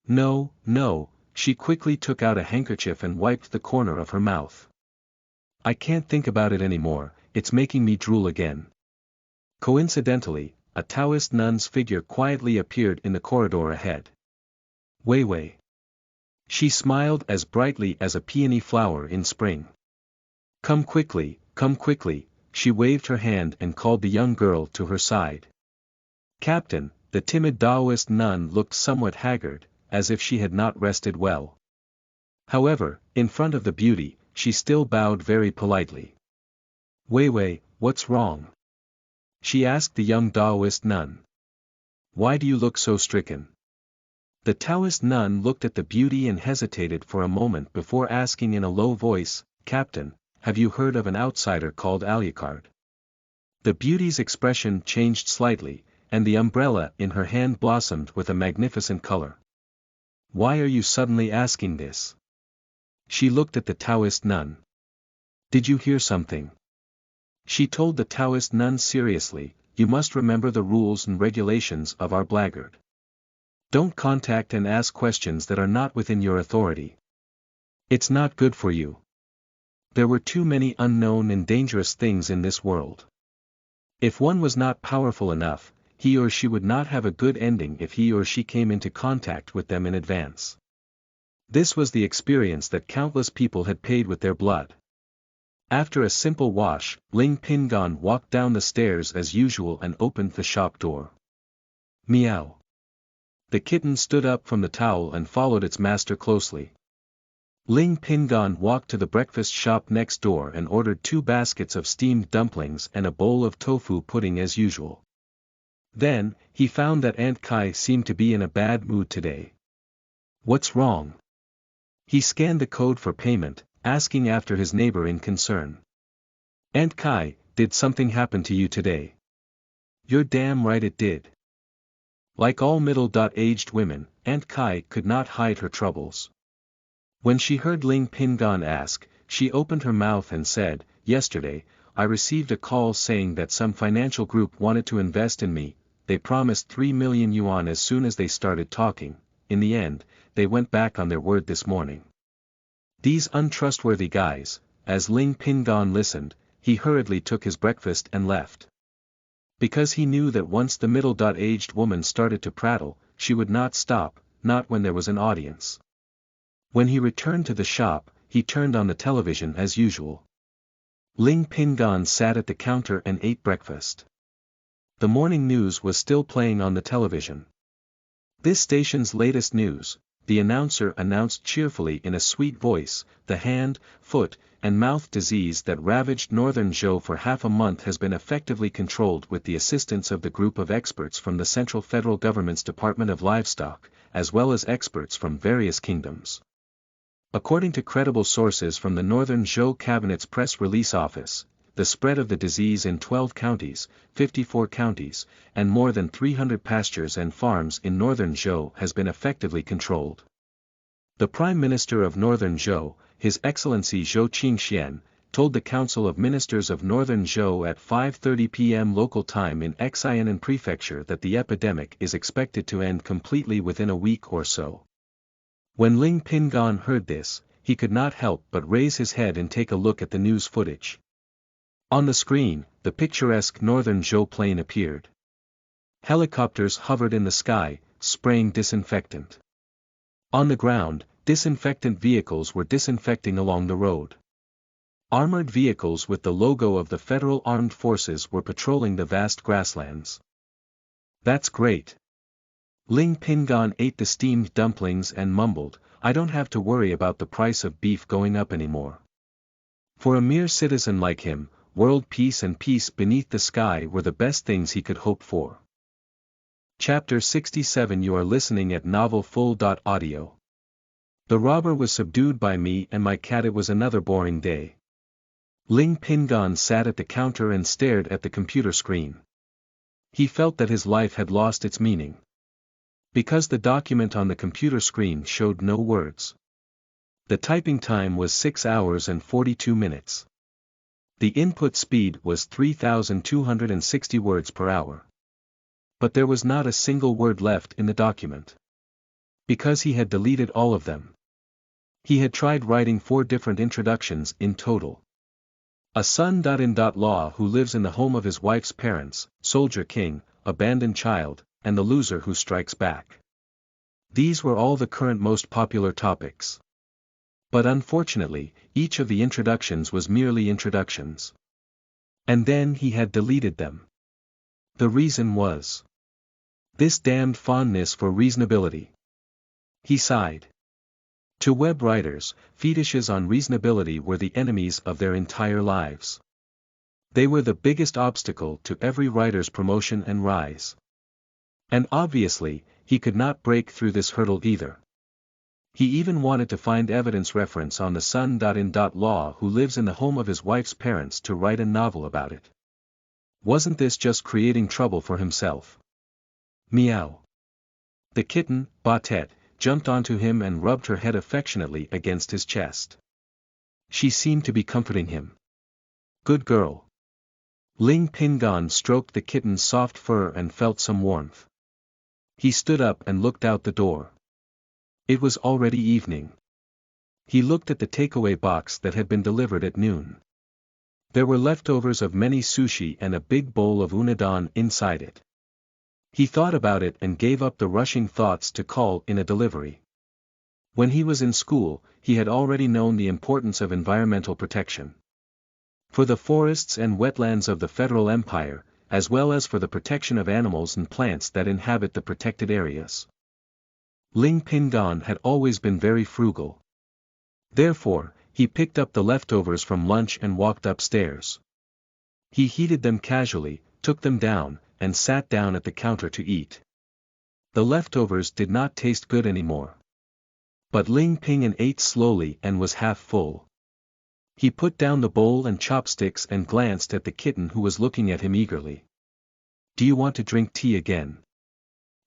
No, she quickly took out a handkerchief and wiped the corner of her mouth. I can't think about it anymore, it's making me drool again. Coincidentally, a Taoist nun's figure quietly appeared in the corridor ahead. Wei Wei. She smiled as brightly as a peony flower in spring. Come quickly, she waved her hand and called the young girl to her side. Captain, the timid Taoist nun looked somewhat haggard, as if she had not rested well. However, in front of the beauty, she still bowed very politely. Wei Wei, what's wrong? She asked the young Taoist nun. Why do you look so stricken? The Taoist nun looked at the beauty and hesitated for a moment before asking in a low voice, Captain, have you heard of an outsider called Alucard? The beauty's expression changed slightly, and the umbrella in her hand blossomed with a magnificent color. Why are you suddenly asking this? She looked at the Taoist nun. Did you hear something? She told the Taoist nun seriously, you must remember the rules and regulations of our blackguard. Don't contact and ask questions that are not within your authority. It's not good for you. There were too many unknown and dangerous things in this world. If one was not powerful enough, he or she would not have a good ending if he or she came into contact with them in advance. This was the experience that countless people had paid with their blood. After a simple wash, Ling Pingan walked down the stairs as usual and opened the shop door. Meow. The kitten stood up from the towel and followed its master closely. Ling Pingan walked to the breakfast shop next door and ordered 2 baskets of steamed dumplings and a bowl of tofu pudding as usual. Then, he found that Aunt Kai seemed to be in a bad mood today. What's wrong? He scanned the code for payment, asking after his neighbor in concern. Aunt Kai, did something happen to you today? You're damn right it did. Like all middle-aged women, Aunt Kai could not hide her troubles. When she heard Ling Pingan ask, she opened her mouth and said, yesterday, I received a call saying that some financial group wanted to invest in me. They promised 3 million yuan as soon as they started talking. In the end, they went back on their word this morning. These untrustworthy guys. As Ling Pingan listened, he hurriedly took his breakfast and left. Because he knew that once the middle-aged woman started to prattle, she would not stop, not when there was an audience. When he returned to the shop, he turned on the television as usual. Ling Pingan sat at the counter and ate breakfast. The morning news was still playing on the television. This station's latest news, the announcer announced cheerfully in a sweet voice, the hand, foot, and mouth disease that ravaged northern Zhou for half a month has been effectively controlled with the assistance of the group of experts from the Central Federal Government's Department of Livestock, as well as experts from various kingdoms. According to credible sources from the Northern Zhou Cabinet's press release office, the spread of the disease in 12 counties, 54 counties, and more than 300 pastures and farms in northern Zhou has been effectively controlled. The Prime Minister of Northern Zhou, His Excellency Zhou Qingxian, told the Council of Ministers of Northern Zhou at 5:30 p.m. local time in Xianan Prefecture that the epidemic is expected to end completely within a week or so. When Ling Pingan heard this, he could not help but raise his head and take a look at the news footage. On the screen, the picturesque northern Zhou plain appeared. Helicopters hovered in the sky, spraying disinfectant. On the ground, disinfectant vehicles were disinfecting along the road. Armored vehicles with the logo of the Federal Armed Forces were patrolling the vast grasslands. That's great. Ling Pingan ate the steamed dumplings and mumbled, I don't have to worry about the price of beef going up anymore. For a mere citizen like him, world peace and peace beneath the sky were the best things he could hope for. Chapter 67 You are listening at NovelFull.audio. The robber was subdued by me and my cat. It was another boring day. Ling Pingan sat at the counter and stared at the computer screen. He felt that his life had lost its meaning. Because the document on the computer screen showed no words. The typing time was 6 hours and 42 minutes. The input speed was 3,260 words per hour. But there was not a single word left in the document. Because he had deleted all of them. He had tried writing 4 different introductions in total. A son.in.law who lives in the home of his wife's parents, Soldier King, abandoned child, and the loser who strikes back. These were all the current most popular topics. But unfortunately, each of the introductions was merely introductions. And then he had deleted them. The reason was this damned fondness for reasonability. He sighed. To web writers, fetishes on reasonability were the enemies of their entire lives. They were the biggest obstacle to every writer's promotion and rise. And obviously, he could not break through this hurdle either. He even wanted to find evidence reference on the son.in.law who lives in the home of his wife's parents to write a novel about it. Wasn't this just creating trouble for himself? Meow. The kitten, Batet, jumped onto him and rubbed her head affectionately against his chest. She seemed to be comforting him. Good girl. Ling Pingan stroked the kitten's soft fur and felt some warmth. He stood up and looked out the door. It was already evening. He looked at the takeaway box that had been delivered at noon. There were leftovers of many sushi and a big bowl of unadon inside it. He thought about it and gave up the rushing thoughts to call in a delivery. When he was in school, he had already known the importance of environmental protection. For the forests and wetlands of the Federal Empire, as well as for the protection of animals and plants that inhabit the protected areas. Ling Pingan had always been very frugal. Therefore, he picked up the leftovers from lunch and walked upstairs. He heated them casually, took them down, and sat down at the counter to eat. The leftovers did not taste good anymore. But Ling Pingan ate slowly and was half full. He put down the bowl and chopsticks and glanced at the kitten who was looking at him eagerly. Do you want to drink tea again?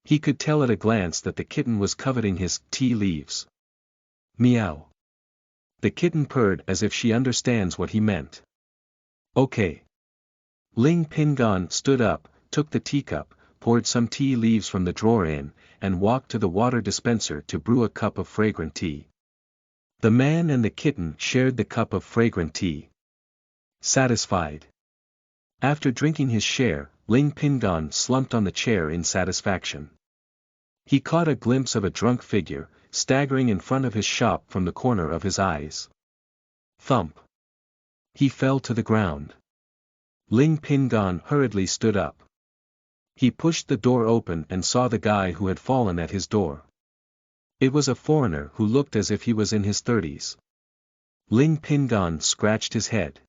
He could tell at a glance that the kitten was coveting his tea leaves. Meow. The kitten purred as if she understands what he meant. Okay. Ling Pingan stood up, took the teacup, poured some tea leaves from the drawer in, and walked to the water dispenser to brew a cup of fragrant tea. The man and the kitten shared the cup of fragrant tea. Satisfied. After drinking his share, Ling Pingan slumped on the chair in satisfaction. He caught a glimpse of a drunk figure, staggering in front of his shop from the corner of his eyes. Thump. He fell to the ground. Ling Pingan hurriedly stood up. He pushed the door open and saw the guy who had fallen at his door. It was a foreigner who looked as if he was in his 30s. Ling Pingan scratched his head.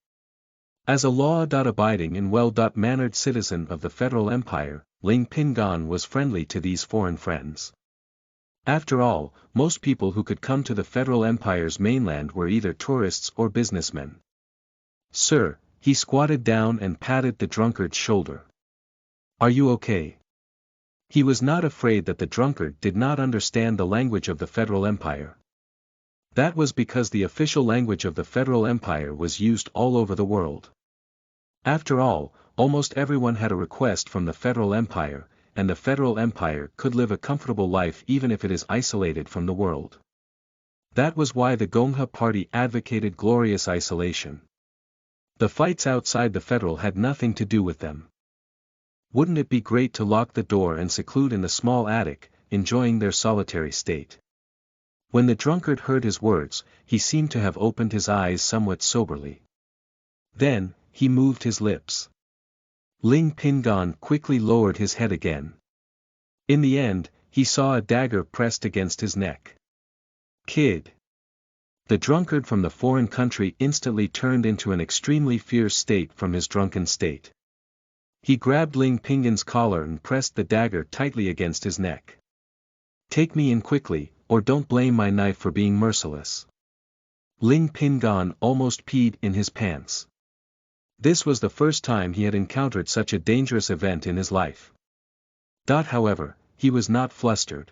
As a law-abiding and well-mannered citizen of the Federal Empire, Ling Pingan was friendly to these foreign friends. After all, most people who could come to the Federal Empire's mainland were either tourists or businessmen. "Sir," he squatted down and patted the drunkard's shoulder. "Are you okay?" He was not afraid that the drunkard did not understand the language of the Federal Empire. That was because the official language of the Federal Empire was used all over the world. After all, almost everyone had a request from the Federal Empire, and the Federal Empire could live a comfortable life even if it is isolated from the world. That was why the Gongha Party advocated glorious isolation. The fights outside the Federal had nothing to do with them. Wouldn't it be great to lock the door and seclude in the small attic, enjoying their solitary state? When the drunkard heard his words, he seemed to have opened his eyes somewhat soberly. Then, he moved his lips. Ling Pingan quickly lowered his head again. In the end, he saw a dagger pressed against his neck. "Kid." The drunkard from the foreign country instantly turned into an extremely fierce state from his drunken state. He grabbed Ling Pingan's collar and pressed the dagger tightly against his neck. "Take me in quickly, or don't blame my knife for being merciless." Ling Pingan almost peed in his pants. This was the first time he had encountered such a dangerous event in his life. However, he was not flustered.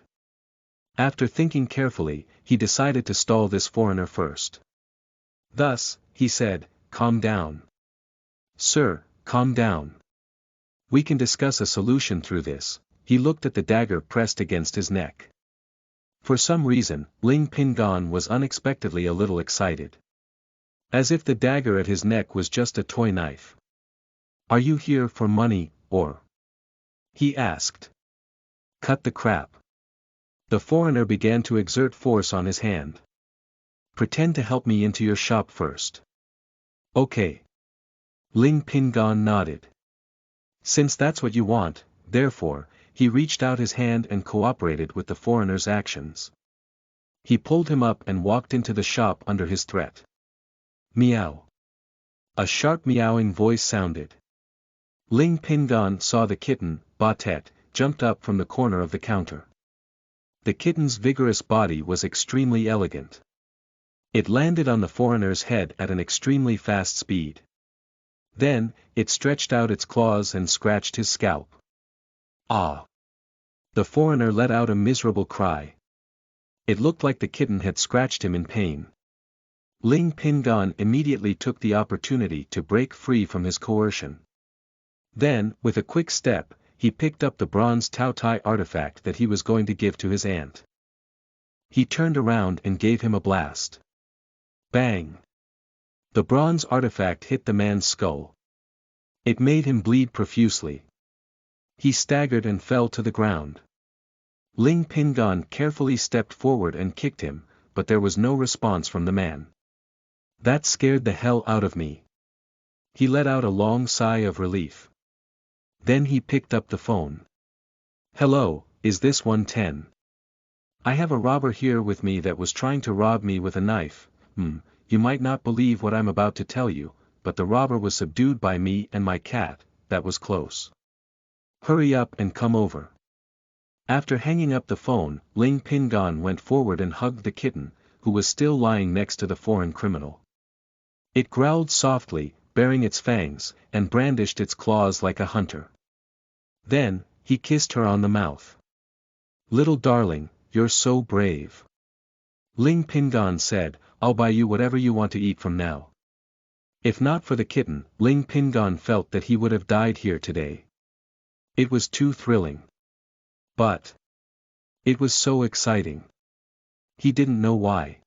After thinking carefully, he decided to stall this foreigner first. Thus, he said, "Calm down. Sir, calm down. We can discuss a solution through this." He looked at the dagger pressed against his neck. For some reason, Ling Pingan was unexpectedly a little excited. As if the dagger at his neck was just a toy knife. "Are you here for money, or?" he asked. "Cut the crap." The foreigner began to exert force on his hand. "Pretend to help me into your shop first." "Okay." Ling Pingan nodded. Since that's what you want, therefore, he reached out his hand and cooperated with the foreigner's actions. He pulled him up and walked into the shop under his threat. "Meow." A sharp meowing voice sounded. Ling Pingan saw the kitten, Batet, jumped up from the corner of the counter. The kitten's vigorous body was extremely elegant. It landed on the foreigner's head at an extremely fast speed. Then, it stretched out its claws and scratched his scalp. "Ah!" The foreigner let out a miserable cry. It looked like the kitten had scratched him in pain. Ling Pingan immediately took the opportunity to break free from his coercion. Then, with a quick step, he picked up the bronze Tao Tai artifact that he was going to give to his aunt. He turned around and gave him a blast. Bang! The bronze artifact hit the man's skull. It made him bleed profusely. He staggered and fell to the ground. Ling Pingan carefully stepped forward and kicked him, but there was no response from the man. "That scared the hell out of me." He let out a long sigh of relief. Then he picked up the phone. "Hello, is this 110? I have a robber here with me that was trying to rob me with a knife. You might not believe what I'm about to tell you, but the robber was subdued by me and my cat. That was close. Hurry up and come over." After hanging up the phone, Ling Pingan went forward and hugged the kitten, who was still lying next to the foreign criminal. It growled softly, baring its fangs, and brandished its claws like a hunter. Then, he kissed her on the mouth. "Little darling, you're so brave." Ling Pingan said, "I'll buy you whatever you want to eat from now." If not for the kitten, Ling Pingan felt that he would have died here today. It was too thrilling. But it was so exciting. He didn't know why.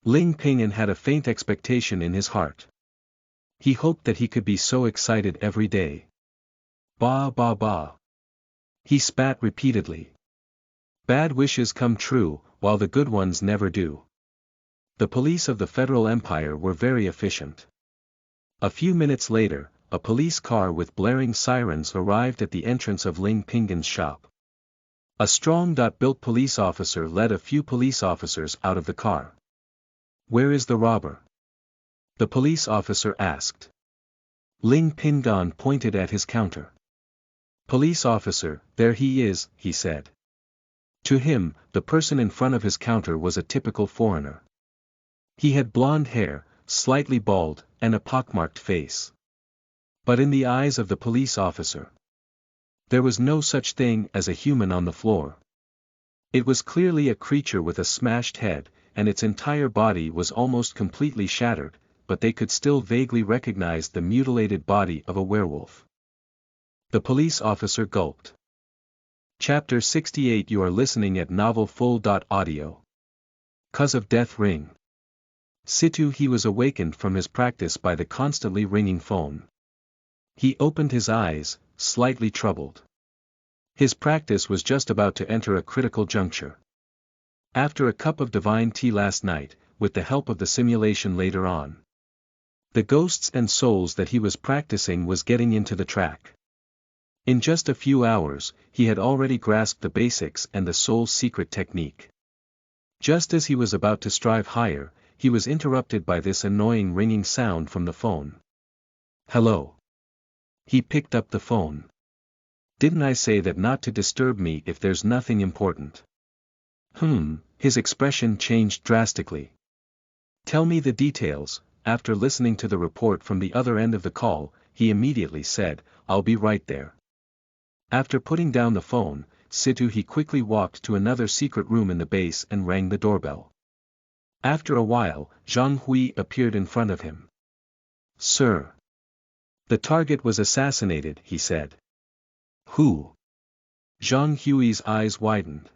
Ling Pingan had a faint expectation in his heart. He hoped that he could be so excited every day. Ba ba ba. He spat repeatedly. Bad wishes come true, while the good ones never do. The police of the Federal Empire were very efficient. A few minutes later, a police car with blaring sirens arrived at the entrance of Ling Pingan's shop. A strong-built police officer led a few police officers out of the car. "Where is the robber?" the police officer asked. Ling Pingan pointed at his counter. "Police officer, there he is," he said. To him, the person in front of his counter was a typical foreigner. He had blonde hair, slightly bald, and a pockmarked face. But in the eyes of the police officer, there was no such thing as a human on the floor. It was clearly a creature with a smashed head, and its entire body was almost completely shattered, but they could still vaguely recognize the mutilated body of a werewolf. The police officer gulped. Chapter 68. You are listening at novelfull.audio. Cause of death ring. Situ. He was awakened from his practice by the constantly ringing phone. He opened his eyes, slightly troubled. His practice was just about to enter a critical juncture. After a cup of divine tea last night, with the help of the simulation later on, the ghosts and souls that he was practicing was getting into the track. In just a few hours, he had already grasped the basics and the soul's secret technique. Just as he was about to strive higher, he was interrupted by this annoying ringing sound from the phone. "Hello." He picked up the phone. "Didn't I say that not to disturb me if there's nothing important?" His expression changed drastically. "Tell me the details." After listening to the report from the other end of the call, he immediately said, "I'll be right there." After putting down the phone, he quickly walked to another secret room in the base and rang the doorbell. After a while, Zhang Hui appeared in front of him. "Sir. The target was assassinated," he said. "Who?" Zhang Hui's eyes widened.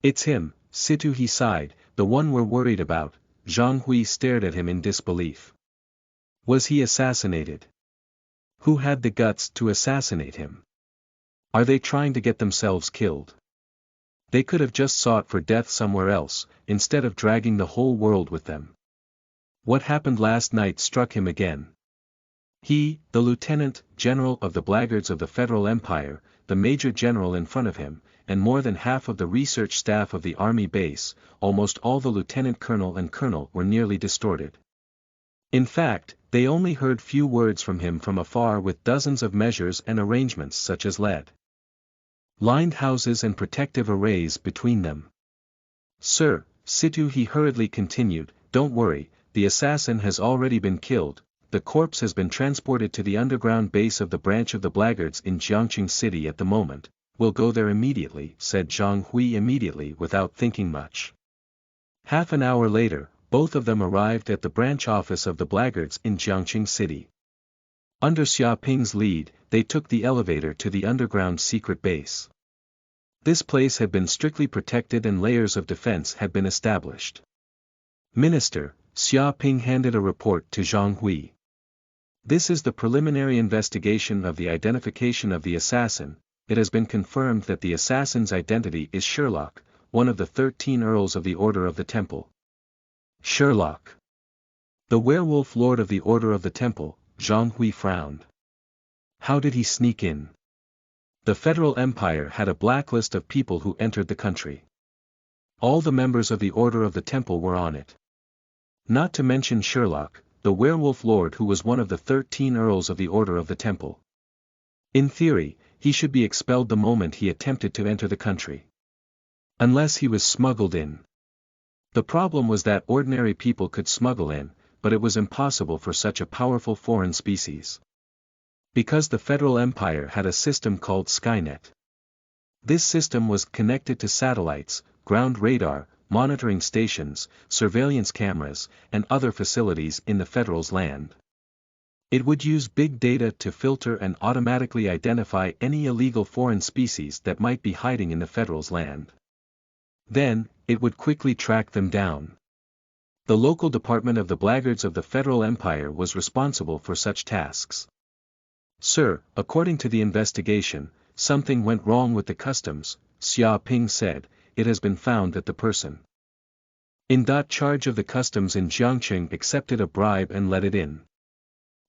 "It's him, Situ," he sighed, "the one we're worried about." Zhang Hui stared at him in disbelief. "Was he assassinated? Who had the guts to assassinate him? Are they trying to get themselves killed? They could have just sought for death somewhere else, instead of dragging the whole world with them." What happened last night struck him again. He, the lieutenant general of the blackguards of the Federal Empire, the major general in front of him, and more than half of the research staff of the army base, almost all the lieutenant colonel and colonel were nearly distorted. In fact, they only heard few words from him from afar, with dozens of measures and arrangements such as lead-lined houses and protective arrays between them. "Sir," Situ he hurriedly continued, "don't worry, the assassin has already been killed. The corpse has been transported to the underground base of the branch of the blackguards in Jiangqing City at the moment." "We'll go there immediately," said Zhang Hui immediately without thinking much. Half an hour later, both of them arrived at the branch office of the blackguards in Jiangqing City. Under Xia Ping's lead, they took the elevator to the underground secret base. This place had been strictly protected and layers of defense had been established. "Minister," Xia Ping handed a report to Zhang Hui. "This is the preliminary investigation of the identification of the assassin. It has been confirmed that the assassin's identity is Sherlock, one of the 13 Earls of the Order of the Temple." "Sherlock? The werewolf lord of the Order of the Temple?" Zhang Hui frowned. "How did he sneak in?" The Federal Empire had a blacklist of people who entered the country. All the members of the Order of the Temple were on it. Not to mention Sherlock, the werewolf lord who was one of the 13 Earls of the Order of the Temple. In theory, he should be expelled the moment he attempted to enter the country. Unless he was smuggled in. The problem was that ordinary people could smuggle in, but it was impossible for such a powerful foreign species. Because the Federal Empire had a system called Skynet. This system was connected to satellites, ground radar, monitoring stations, surveillance cameras, and other facilities in the Federal's land. It would use big data to filter and automatically identify any illegal foreign species that might be hiding in the Federal's land. Then, it would quickly track them down. The local department of the blackguards of the Federal Empire was responsible for such tasks. "Sir, according to the investigation, something went wrong with the customs," Xia Ping said. it has been found that the person in charge of the customs in Jiangqing accepted a bribe and let it in.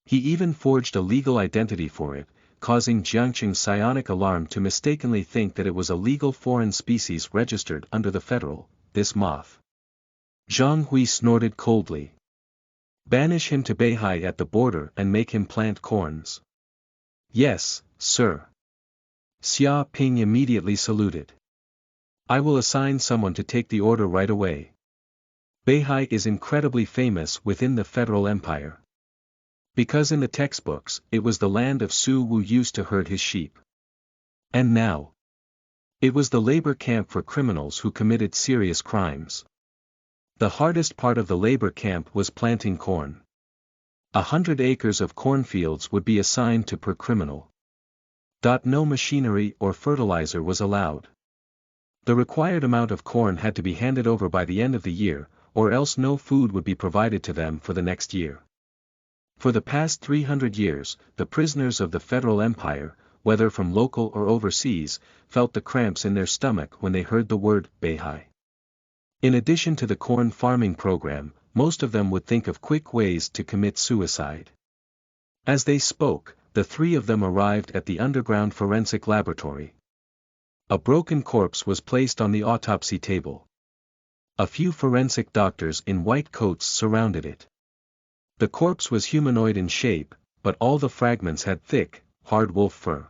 He even forged a legal identity for it, causing Jiangqing's psionic alarm to mistakenly think that it was a legal foreign species registered under the federal, this moth. Zhang Hui snorted coldly. Banish him to Beihai at the border and make him plant corns. Yes, sir. Xia Ping immediately saluted. I will assign someone to take the order right away. Beihai is incredibly famous within the Federal Empire. Because in the textbooks, it was the land of Su Wu used to herd his sheep. And now, it was the labor camp for criminals who committed serious crimes. The hardest part of the labor camp was planting corn. 100 acres of cornfields would be assigned to per criminal. No machinery or fertilizer was allowed. The required amount of corn had to be handed over by the end of the year, or else no food would be provided to them for the next year. For the past 300 years, the prisoners of the Federal Empire, whether from local or overseas, felt the cramps in their stomach when they heard the word Beihai. In addition to the corn farming program, most of them would think of quick ways to commit suicide. As they spoke, the three of them arrived at the underground forensic laboratory. A broken corpse was placed on the autopsy table. A few forensic doctors in white coats surrounded it. The corpse was humanoid in shape, but all the fragments had thick, hard wolf fur.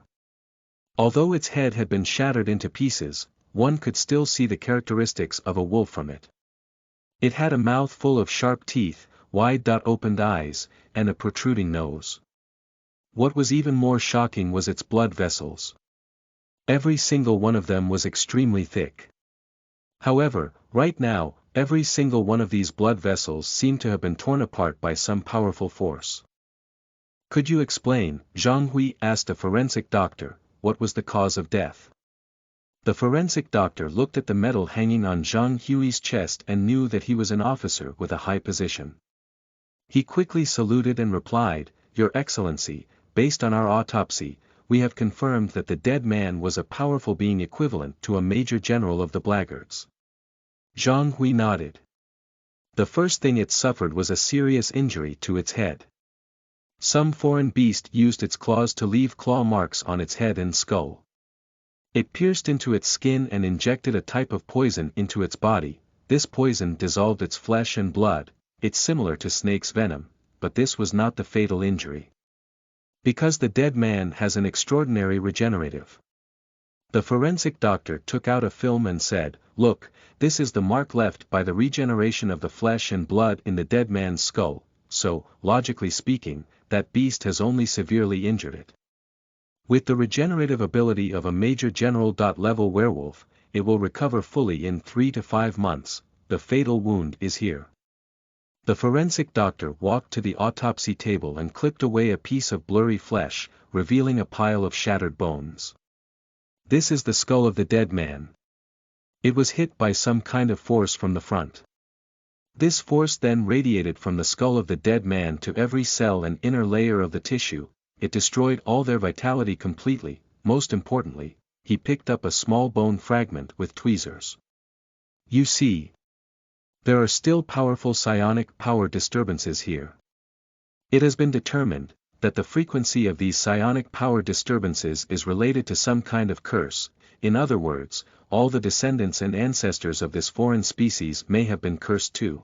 Although its head had been shattered into pieces, one could still see the characteristics of a wolf from it. It had a mouth full of sharp teeth, wide-opened eyes, and a protruding nose. What was even more shocking was its blood vessels. Every single one of them was extremely thick. However, right now, every single one of these blood vessels seemed to have been torn apart by some powerful force. Could you explain, Zhang Hui asked a forensic doctor, what was the cause of death? The forensic doctor looked at the medal hanging on Zhang Hui's chest and knew that he was an officer with a high position. He quickly saluted and replied, Your Excellency, based on our autopsy, we have confirmed that the dead man was a powerful being equivalent to a major general of the blackguards. Zhang Hui nodded. The first thing it suffered was a serious injury to its head. Some foreign beast used its claws to leave claw marks on its head and skull. It pierced into its skin and injected a type of poison into its body. This poison dissolved its flesh and blood. It's similar to snake's venom, but this was not the fatal injury. Because the dead man has an extraordinary regenerative. The forensic doctor took out a film and said, Look, this is the mark left by the regeneration of the flesh and blood in the dead man's skull, so, logically speaking, that beast has only severely injured it. With the regenerative ability of a major general-level werewolf, it will recover fully in 3 to 5 months. The fatal wound is here. The forensic doctor walked to the autopsy table and clipped away a piece of blurry flesh, revealing a pile of shattered bones. This is the skull of the dead man. It was hit by some kind of force from the front. This force then radiated from the skull of the dead man to every cell and inner layer of the tissue. It destroyed all their vitality completely. Most importantly, he picked up a small bone fragment with tweezers. You see, there are still powerful psionic power disturbances here. It has been determined that the frequency of these psionic power disturbances is related to some kind of curse. In other words, all the descendants and ancestors of this foreign species may have been cursed too.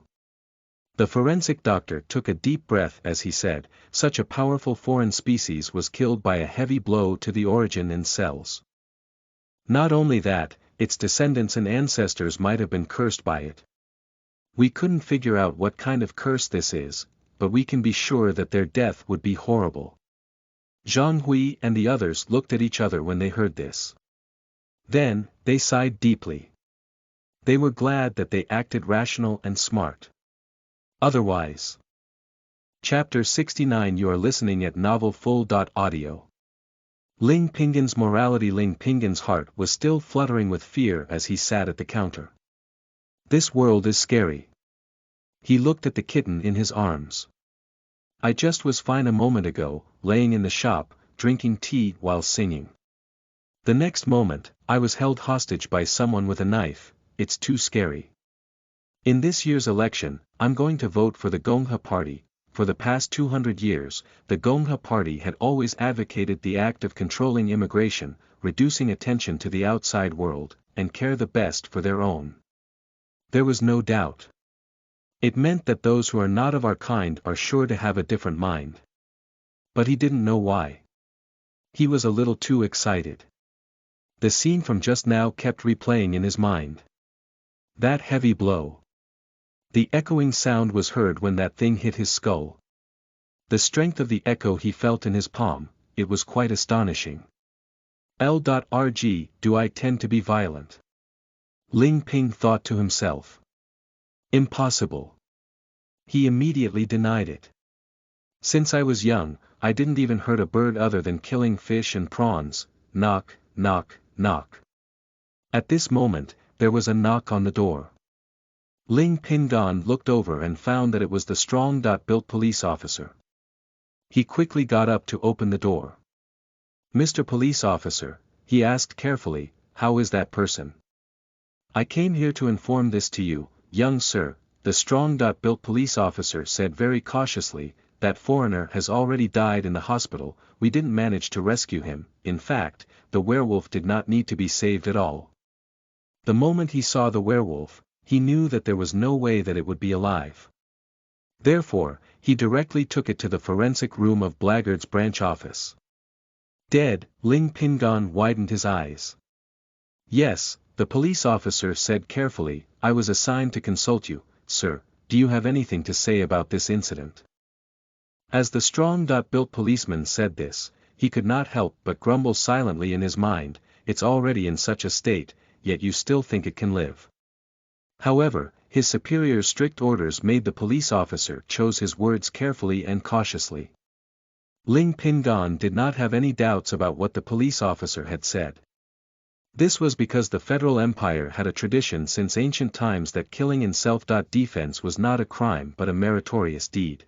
The forensic doctor took a deep breath as he said, such a powerful foreign species was killed by a heavy blow to the origin in cells. Not only that, its descendants and ancestors might have been cursed by it. We couldn't figure out what kind of curse this is, but we can be sure that their death would be horrible. Zhang Hui and the others looked at each other when they heard this. Then, they sighed deeply. They were glad that they acted rational and smart. Otherwise. Chapter 69 You are listening at novelfull.audio. Ling Pingan's morality Ling Pingan's heart was still fluttering with fear as he sat at the counter. This world is scary. He looked at the kitten in his arms. I just was fine a moment ago, laying in the shop, drinking tea while singing. The next moment, I was held hostage by someone with a knife. it's too scary. In this year's election, I'm going to vote for the Gongha Party. For the past 200 years, the Gongha Party had always advocated the act of controlling immigration, reducing attention to the outside world, and care the best for their own. There was no doubt. It meant that those who are not of our kind are sure to have a different mind. But he didn't know why. He was a little too excited. The scene from just now kept replaying in his mind. That heavy blow. The echoing sound was heard when that thing hit his skull. The strength of the echo he felt in his palm, it was quite astonishing. L.RG, do I tend to be violent? Ling Ping thought to himself. Impossible. He immediately denied it. Since I was young, I didn't even hurt a bird other than killing fish and prawns. Knock, knock, knock. At this moment, there was a knock on the door. Ling Pingan looked over and found that it was the strong-built police officer. He quickly got up to open the door. Mr. Police Officer, he asked carefully, how is that person? I came here to inform this to you, young sir, the strong-built police officer said very cautiously. That foreigner has already died in the hospital. We didn't manage to rescue him. In fact, the werewolf did not need to be saved at all. The moment he saw the werewolf, he knew that there was no way that it would be alive. Therefore, he directly took it to the forensic room of Blackguard's branch office. Dead, Ling Pingan widened his eyes. Yes, the police officer said carefully, I was assigned to consult you, sir. Do you have anything to say about this incident? As the strong-built policeman said this, he could not help but grumble silently in his mind, it's already in such a state, yet you still think it can live. However, his superior's strict orders made the police officer choose his words carefully and cautiously. Ling Pingan did not have any doubts about what the police officer had said. This was because the Federal Empire had a tradition since ancient times that killing in self-defense was not a crime but a meritorious deed.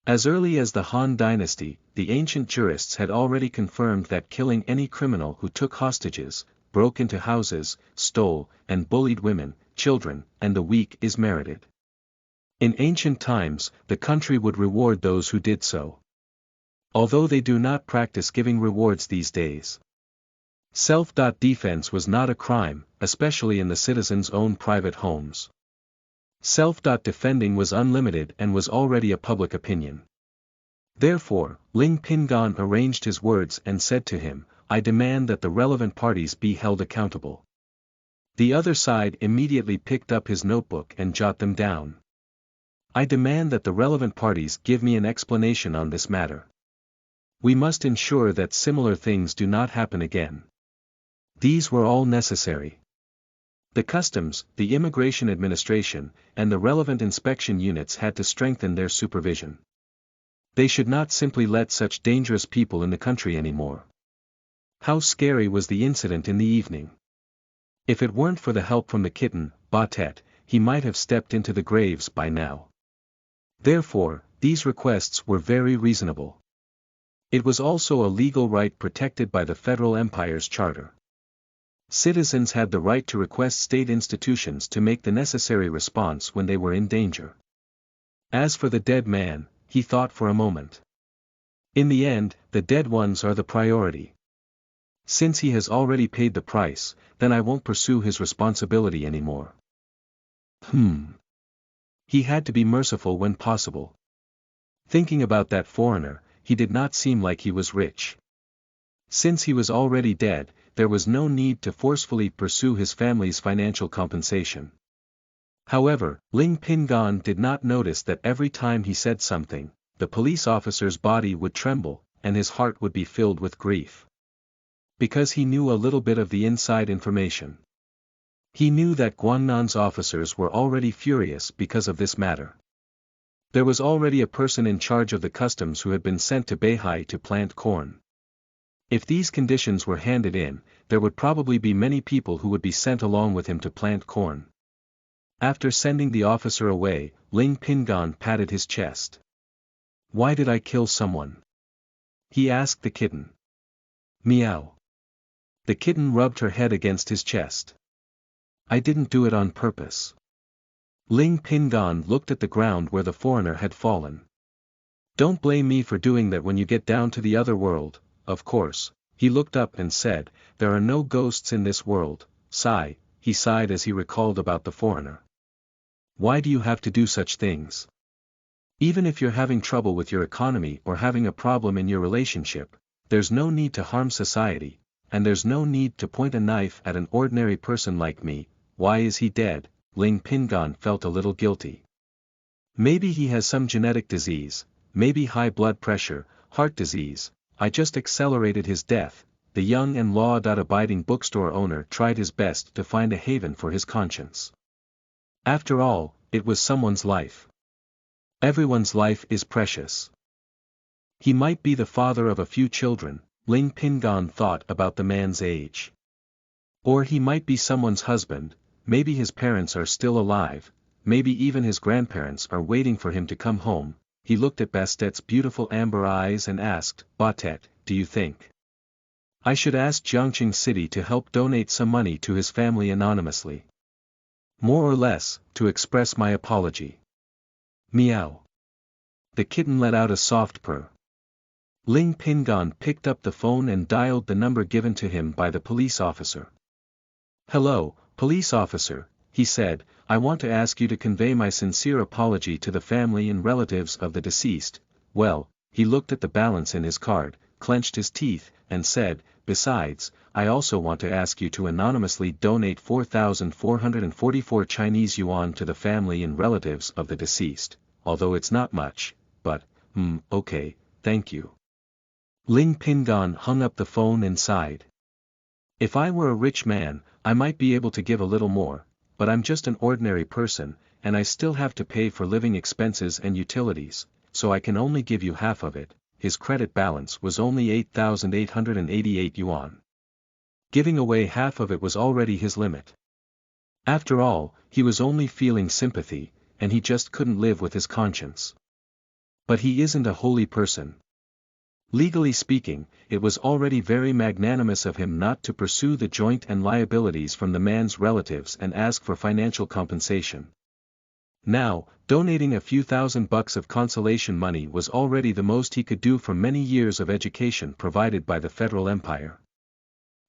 As early as the Han Dynasty, the ancient jurists had already confirmed that killing any criminal who took hostages, broke into houses, stole, and bullied women, children, and the weak is merited. In ancient times, the country would reward those who did so. Although they do not practice giving rewards these days. Self-defense was not a crime, especially in the citizens' own private homes. Self-defending was unlimited and was already a public opinion. Therefore, Ling Pingan arranged his words and said to him, I demand that the relevant parties be held accountable. The other side immediately picked up his notebook and jot them down. I demand that the relevant parties give me an explanation on this matter. We must ensure that similar things do not happen again. These were all necessary. The customs, the immigration administration, and the relevant inspection units had to strengthen their supervision. They should not simply let such dangerous people in the country anymore. How scary was the incident in the evening. If it weren't for the help from the kitten, Batet, he might have stepped into the graves by now. Therefore, these requests were very reasonable. It was also a legal right protected by the Federal Empire's charter. Citizens had the right to request state institutions to make the necessary response when they were in danger. As for the dead man, he thought for a moment. In the end, the dead ones are the priority. Since he has already paid the price, then I won't pursue his responsibility anymore. He had to be merciful when possible. Thinking about that foreigner, he did not seem like he was rich. Since he was already dead, there was no need to forcefully pursue his family's financial compensation. However, Ling Pingan did not notice that every time he said something, the police officer's body would tremble, and his heart would be filled with grief. Because he knew a little bit of the inside information. He knew that Guannan's officers were already furious because of this matter. There was already a person in charge of the customs who had been sent to Beihai to plant corn. If these conditions were handed in, there would probably be many people who would be sent along with him to plant corn. After sending the officer away, Ling Pingan patted his chest. Why did I kill someone? He asked the kitten. Meow. The kitten rubbed her head against his chest. I didn't do it on purpose. Ling Pingan looked at the ground where the foreigner had fallen. Don't blame me for doing that when you get down to the other world, of course. He looked up and said, there are no ghosts in this world. Sigh, he sighed as he recalled about the foreigner. Why do you have to do such things? Even if you're having trouble with your economy or having a problem in your relationship, there's no need to harm society, and there's no need to point a knife at an ordinary person like me. Why is he dead? Ling Pingan felt a little guilty. Maybe he has some genetic disease, maybe high blood pressure, heart disease. I just accelerated his death. The young and law-abiding bookstore owner tried his best to find a haven for his conscience. After all, it was someone's life. Everyone's life is precious. He might be the father of a few children, Ling Pingan thought about the man's age. Or he might be someone's husband, maybe his parents are still alive, maybe even his grandparents are waiting for him to come home. He looked at Bastet's beautiful amber eyes and asked, Bastet, do you think I should ask Jiangqing City to help donate some money to his family anonymously? More or less, to express my apology. Meow. The kitten let out a soft purr. Ling Pingan picked up the phone and dialed the number given to him by the police officer. Hello, police officer, he said, I want to ask you to convey my sincere apology to the family and relatives of the deceased. Well, he looked at the balance in his card, clenched his teeth, and said, besides, I also want to ask you to anonymously donate 4,444 Chinese yuan to the family and relatives of the deceased, although it's not much, but, okay, thank you. Ling Pingan hung up the phone and sighed. If I were a rich man, I might be able to give a little more, but I'm just an ordinary person, and I still have to pay for living expenses and utilities, so I can only give you half of it. His credit balance was only 8,888 yuan. Giving away half of it was already his limit. After all, he was only feeling sympathy, and he just couldn't live with his conscience. But he isn't a holy person. Legally speaking, it was already very magnanimous of him not to pursue the joint and liabilities from the man's relatives and ask for financial compensation. Now, donating a few $1,000 of consolation money was already the most he could do for many years of education provided by the Federal Empire.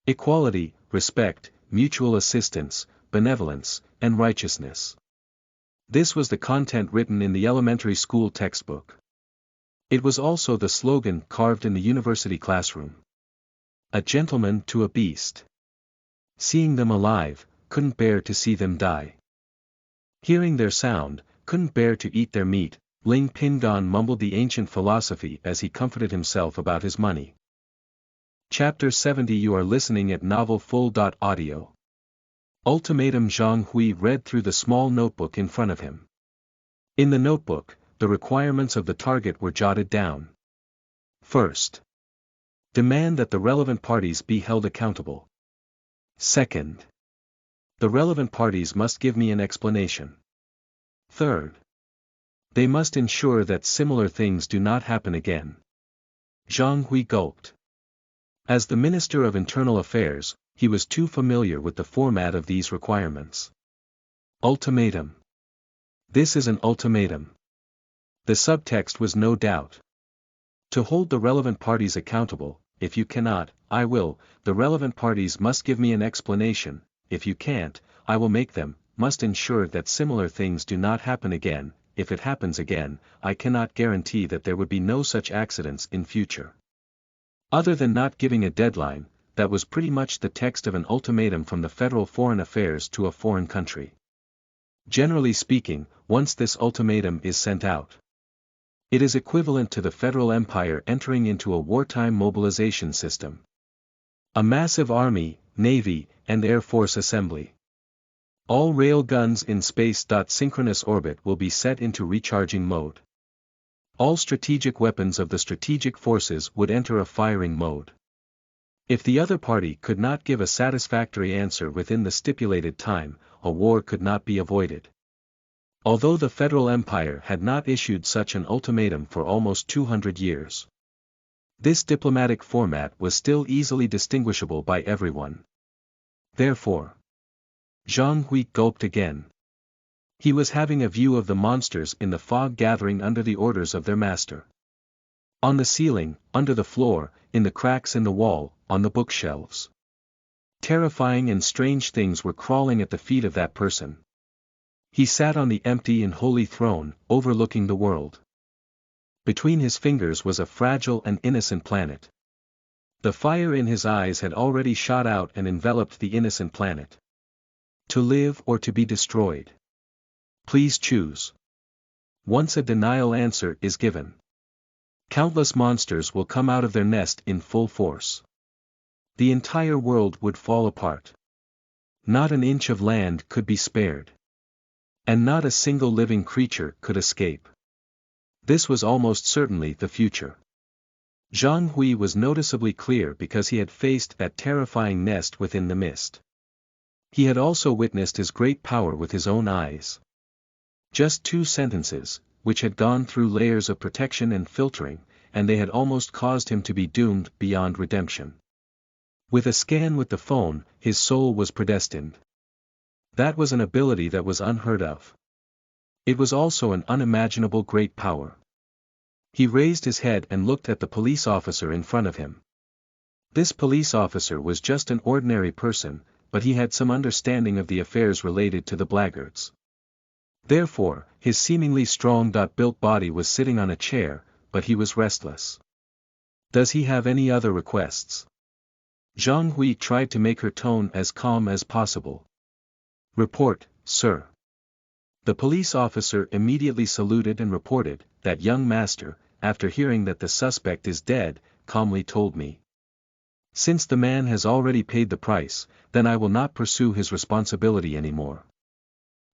Equality, respect, mutual assistance, benevolence, and righteousness. This was the content written in the elementary school textbook. It was also the slogan carved in the university classroom. A gentleman to a beast. Seeing them alive, couldn't bear to see them die. Hearing their sound, couldn't bear to eat their meat. Ling Pingan mumbled the ancient philosophy as he comforted himself about his money. Chapter 70. You are listening at NovelFull.audio. Ultimatum. Zhang Hui read through the small notebook in front of him. In the notebook, the requirements of the target were jotted down. First, demand that the relevant parties be held accountable. Second, the relevant parties must give me an explanation. Third, they must ensure that similar things do not happen again. Zhang Hui gulped. As the Minister of Internal Affairs, he was too familiar with the format of these requirements. Ultimatum. This is an ultimatum. The subtext was no doubt. To hold the relevant parties accountable, if you cannot, I will. The relevant parties must give me an explanation. If you can't, I will make them. Must ensure that similar things do not happen again. If it happens again, I cannot guarantee that there would be no such accidents in future. Other than not giving a deadline, that was pretty much the text of an ultimatum from the Federal Foreign Affairs to a foreign country. Generally speaking, once this ultimatum is sent out, it is equivalent to the Federal Empire entering into a wartime mobilization system. A massive army, navy, and air force assembly. All rail guns in space. Synchronous orbit will be set into recharging mode. All strategic weapons of the strategic forces would enter a firing mode. If the other party could not give a satisfactory answer within the stipulated time, a war could not be avoided. Although the Federal Empire had not issued such an ultimatum for almost 200 years. This diplomatic format was still easily distinguishable by everyone. Therefore, Zhang Hui gulped again. He was having a view of the monsters in the fog gathering under the orders of their master. On the ceiling, under the floor, in the cracks in the wall, on the bookshelves. Terrifying and strange things were crawling at the feet of that person. He sat on the empty and holy throne, overlooking the world. Between his fingers was a fragile and innocent planet. The fire in his eyes had already shot out and enveloped the innocent planet. To live or to be destroyed. Please choose. Once a denial answer is given, countless monsters will come out of their nest in full force. The entire world would fall apart. Not an inch of land could be spared. And not a single living creature could escape. This was almost certainly the future. Zhang Hui was noticeably clear because he had faced that terrifying nest within the mist. He had also witnessed his great power with his own eyes. Just 2 sentences, which had gone through layers of protection and filtering, and they had almost caused him to be doomed beyond redemption. With a scan with the phone, his soul was predestined. That was an ability that was unheard of. It was also an unimaginable great power. He raised his head and looked at the police officer in front of him. This police officer was just an ordinary person, but he had some understanding of the affairs related to the blackguards. Therefore, his seemingly strong-built body was sitting on a chair, but he was restless. Does he have any other requests? Zhang Hui tried to make her tone as calm as possible. Report, sir. The police officer immediately saluted and reported, that young master, after hearing that the suspect is dead, calmly told me. Since the man has already paid the price, then I will not pursue his responsibility anymore.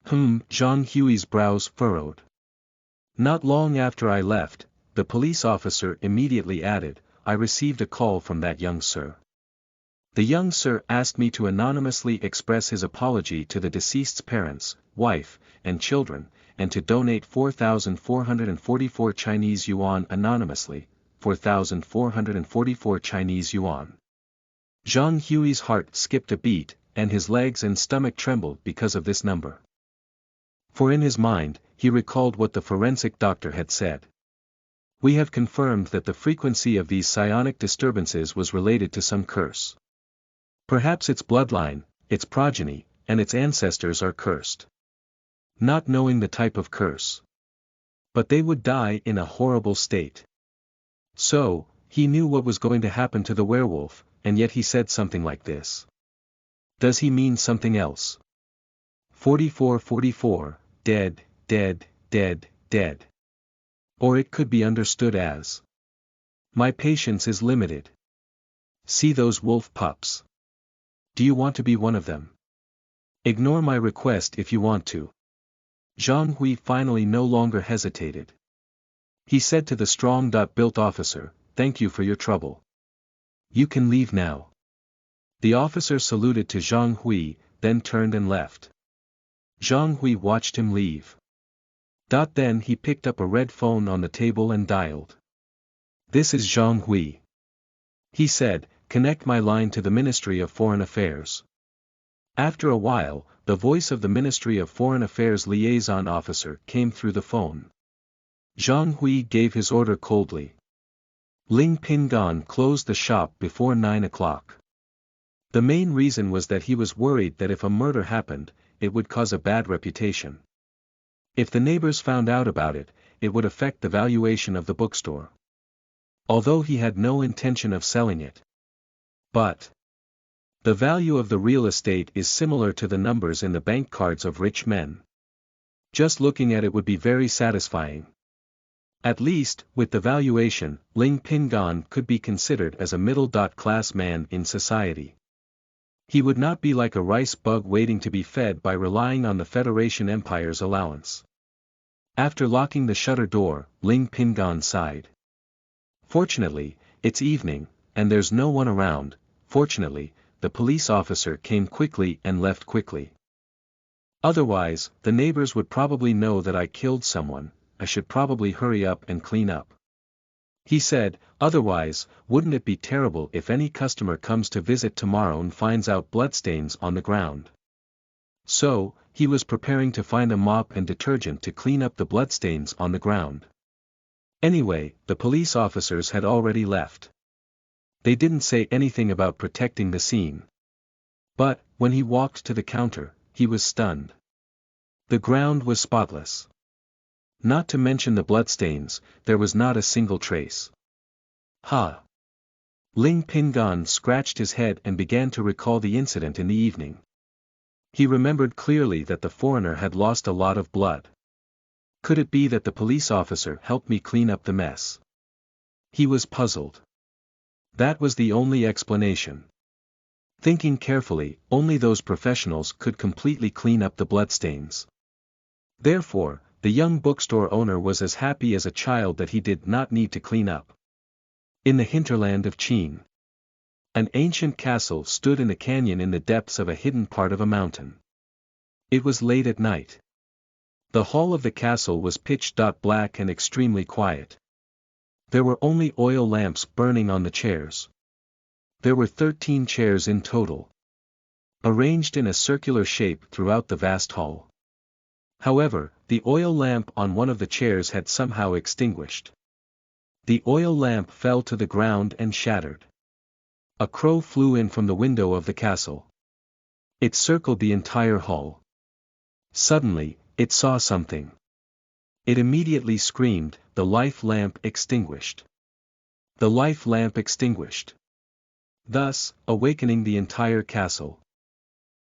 Zhang Hui's brows furrowed. Not long after I left, the police officer immediately added, I received a call from that young sir. The young sir asked me to anonymously express his apology to the deceased's parents, wife, and children, and to donate 4,444 Chinese yuan anonymously, 4,444 Chinese yuan. Zhang Hui's heart skipped a beat, and his legs and stomach trembled because of this number. For in his mind, he recalled what the forensic doctor had said. We have confirmed that the frequency of these psionic disturbances was related to some curse. Perhaps its bloodline, its progeny, and its ancestors are cursed. Not knowing the type of curse. But they would die in a horrible state. So, he knew what was going to happen to the werewolf, and yet he said something like this. Does he mean something else? 4444, dead, dead, dead, dead. Or it could be understood as. My patience is limited. See those wolf pups. Do you want to be one of them? Ignore my request if you want to. Zhang Hui finally no longer hesitated. He said to the strong-built officer, thank you for your trouble. You can leave now. The officer saluted to Zhang Hui, then turned and left. Zhang Hui watched him leave. Then he picked up a red phone on the table and dialed. This is Zhang Hui. He said, connect my line to the Ministry of Foreign Affairs. After a while, the voice of the Ministry of Foreign Affairs liaison officer came through the phone. Zhang Hui gave his order coldly. Ling Pingan closed the shop before 9 o'clock. The main reason was that he was worried that if a murder happened, it would cause a bad reputation. If the neighbors found out about it, it would affect the valuation of the bookstore. Although he had no intention of selling it. But the value of the real estate is similar to the numbers in the bank cards of rich men. Just looking at it would be very satisfying. At least, with the valuation, Ling Pingan could be considered as a middle-class man in society. He would not be like a rice bug waiting to be fed by relying on the Federation Empire's allowance. After locking the shutter door, Ling Pingan sighed. Fortunately, it's evening, and there's no one around. Fortunately, the police officer came quickly and left quickly. Otherwise, the neighbors would probably know that I killed someone. I should probably hurry up and clean up. He said, otherwise, wouldn't it be terrible if any customer comes to visit tomorrow and finds out bloodstains on the ground? So, he was preparing to find a mop and detergent to clean up the bloodstains on the ground. Anyway, the police officers had already left. They didn't say anything about protecting the scene. But, when he walked to the counter, he was stunned. The ground was spotless. Not to mention the bloodstains, there was not a single trace. Ha! Ling Pingan scratched his head and began to recall the incident in the evening. He remembered clearly that the foreigner had lost a lot of blood. Could it be that the police officer helped me clean up the mess? He was puzzled. That was the only explanation. Thinking carefully, only those professionals could completely clean up the bloodstains. Therefore, the young bookstore owner was as happy as a child that he did not need to clean up. In the hinterland of Qin, an ancient castle stood in a canyon in the depths of a hidden part of a mountain. It was late at night. The hall of the castle was pitch-black and extremely quiet. There were only oil lamps burning on the chairs. There were 13 chairs in total, arranged in a circular shape throughout the vast hall. However, the oil lamp on one of the chairs had somehow extinguished. The oil lamp fell to the ground and shattered. A crow flew in from the window of the castle. It circled the entire hall. Suddenly, it saw something. It immediately screamed, "The life lamp extinguished! The life lamp extinguished!" Thus, awakening the entire castle.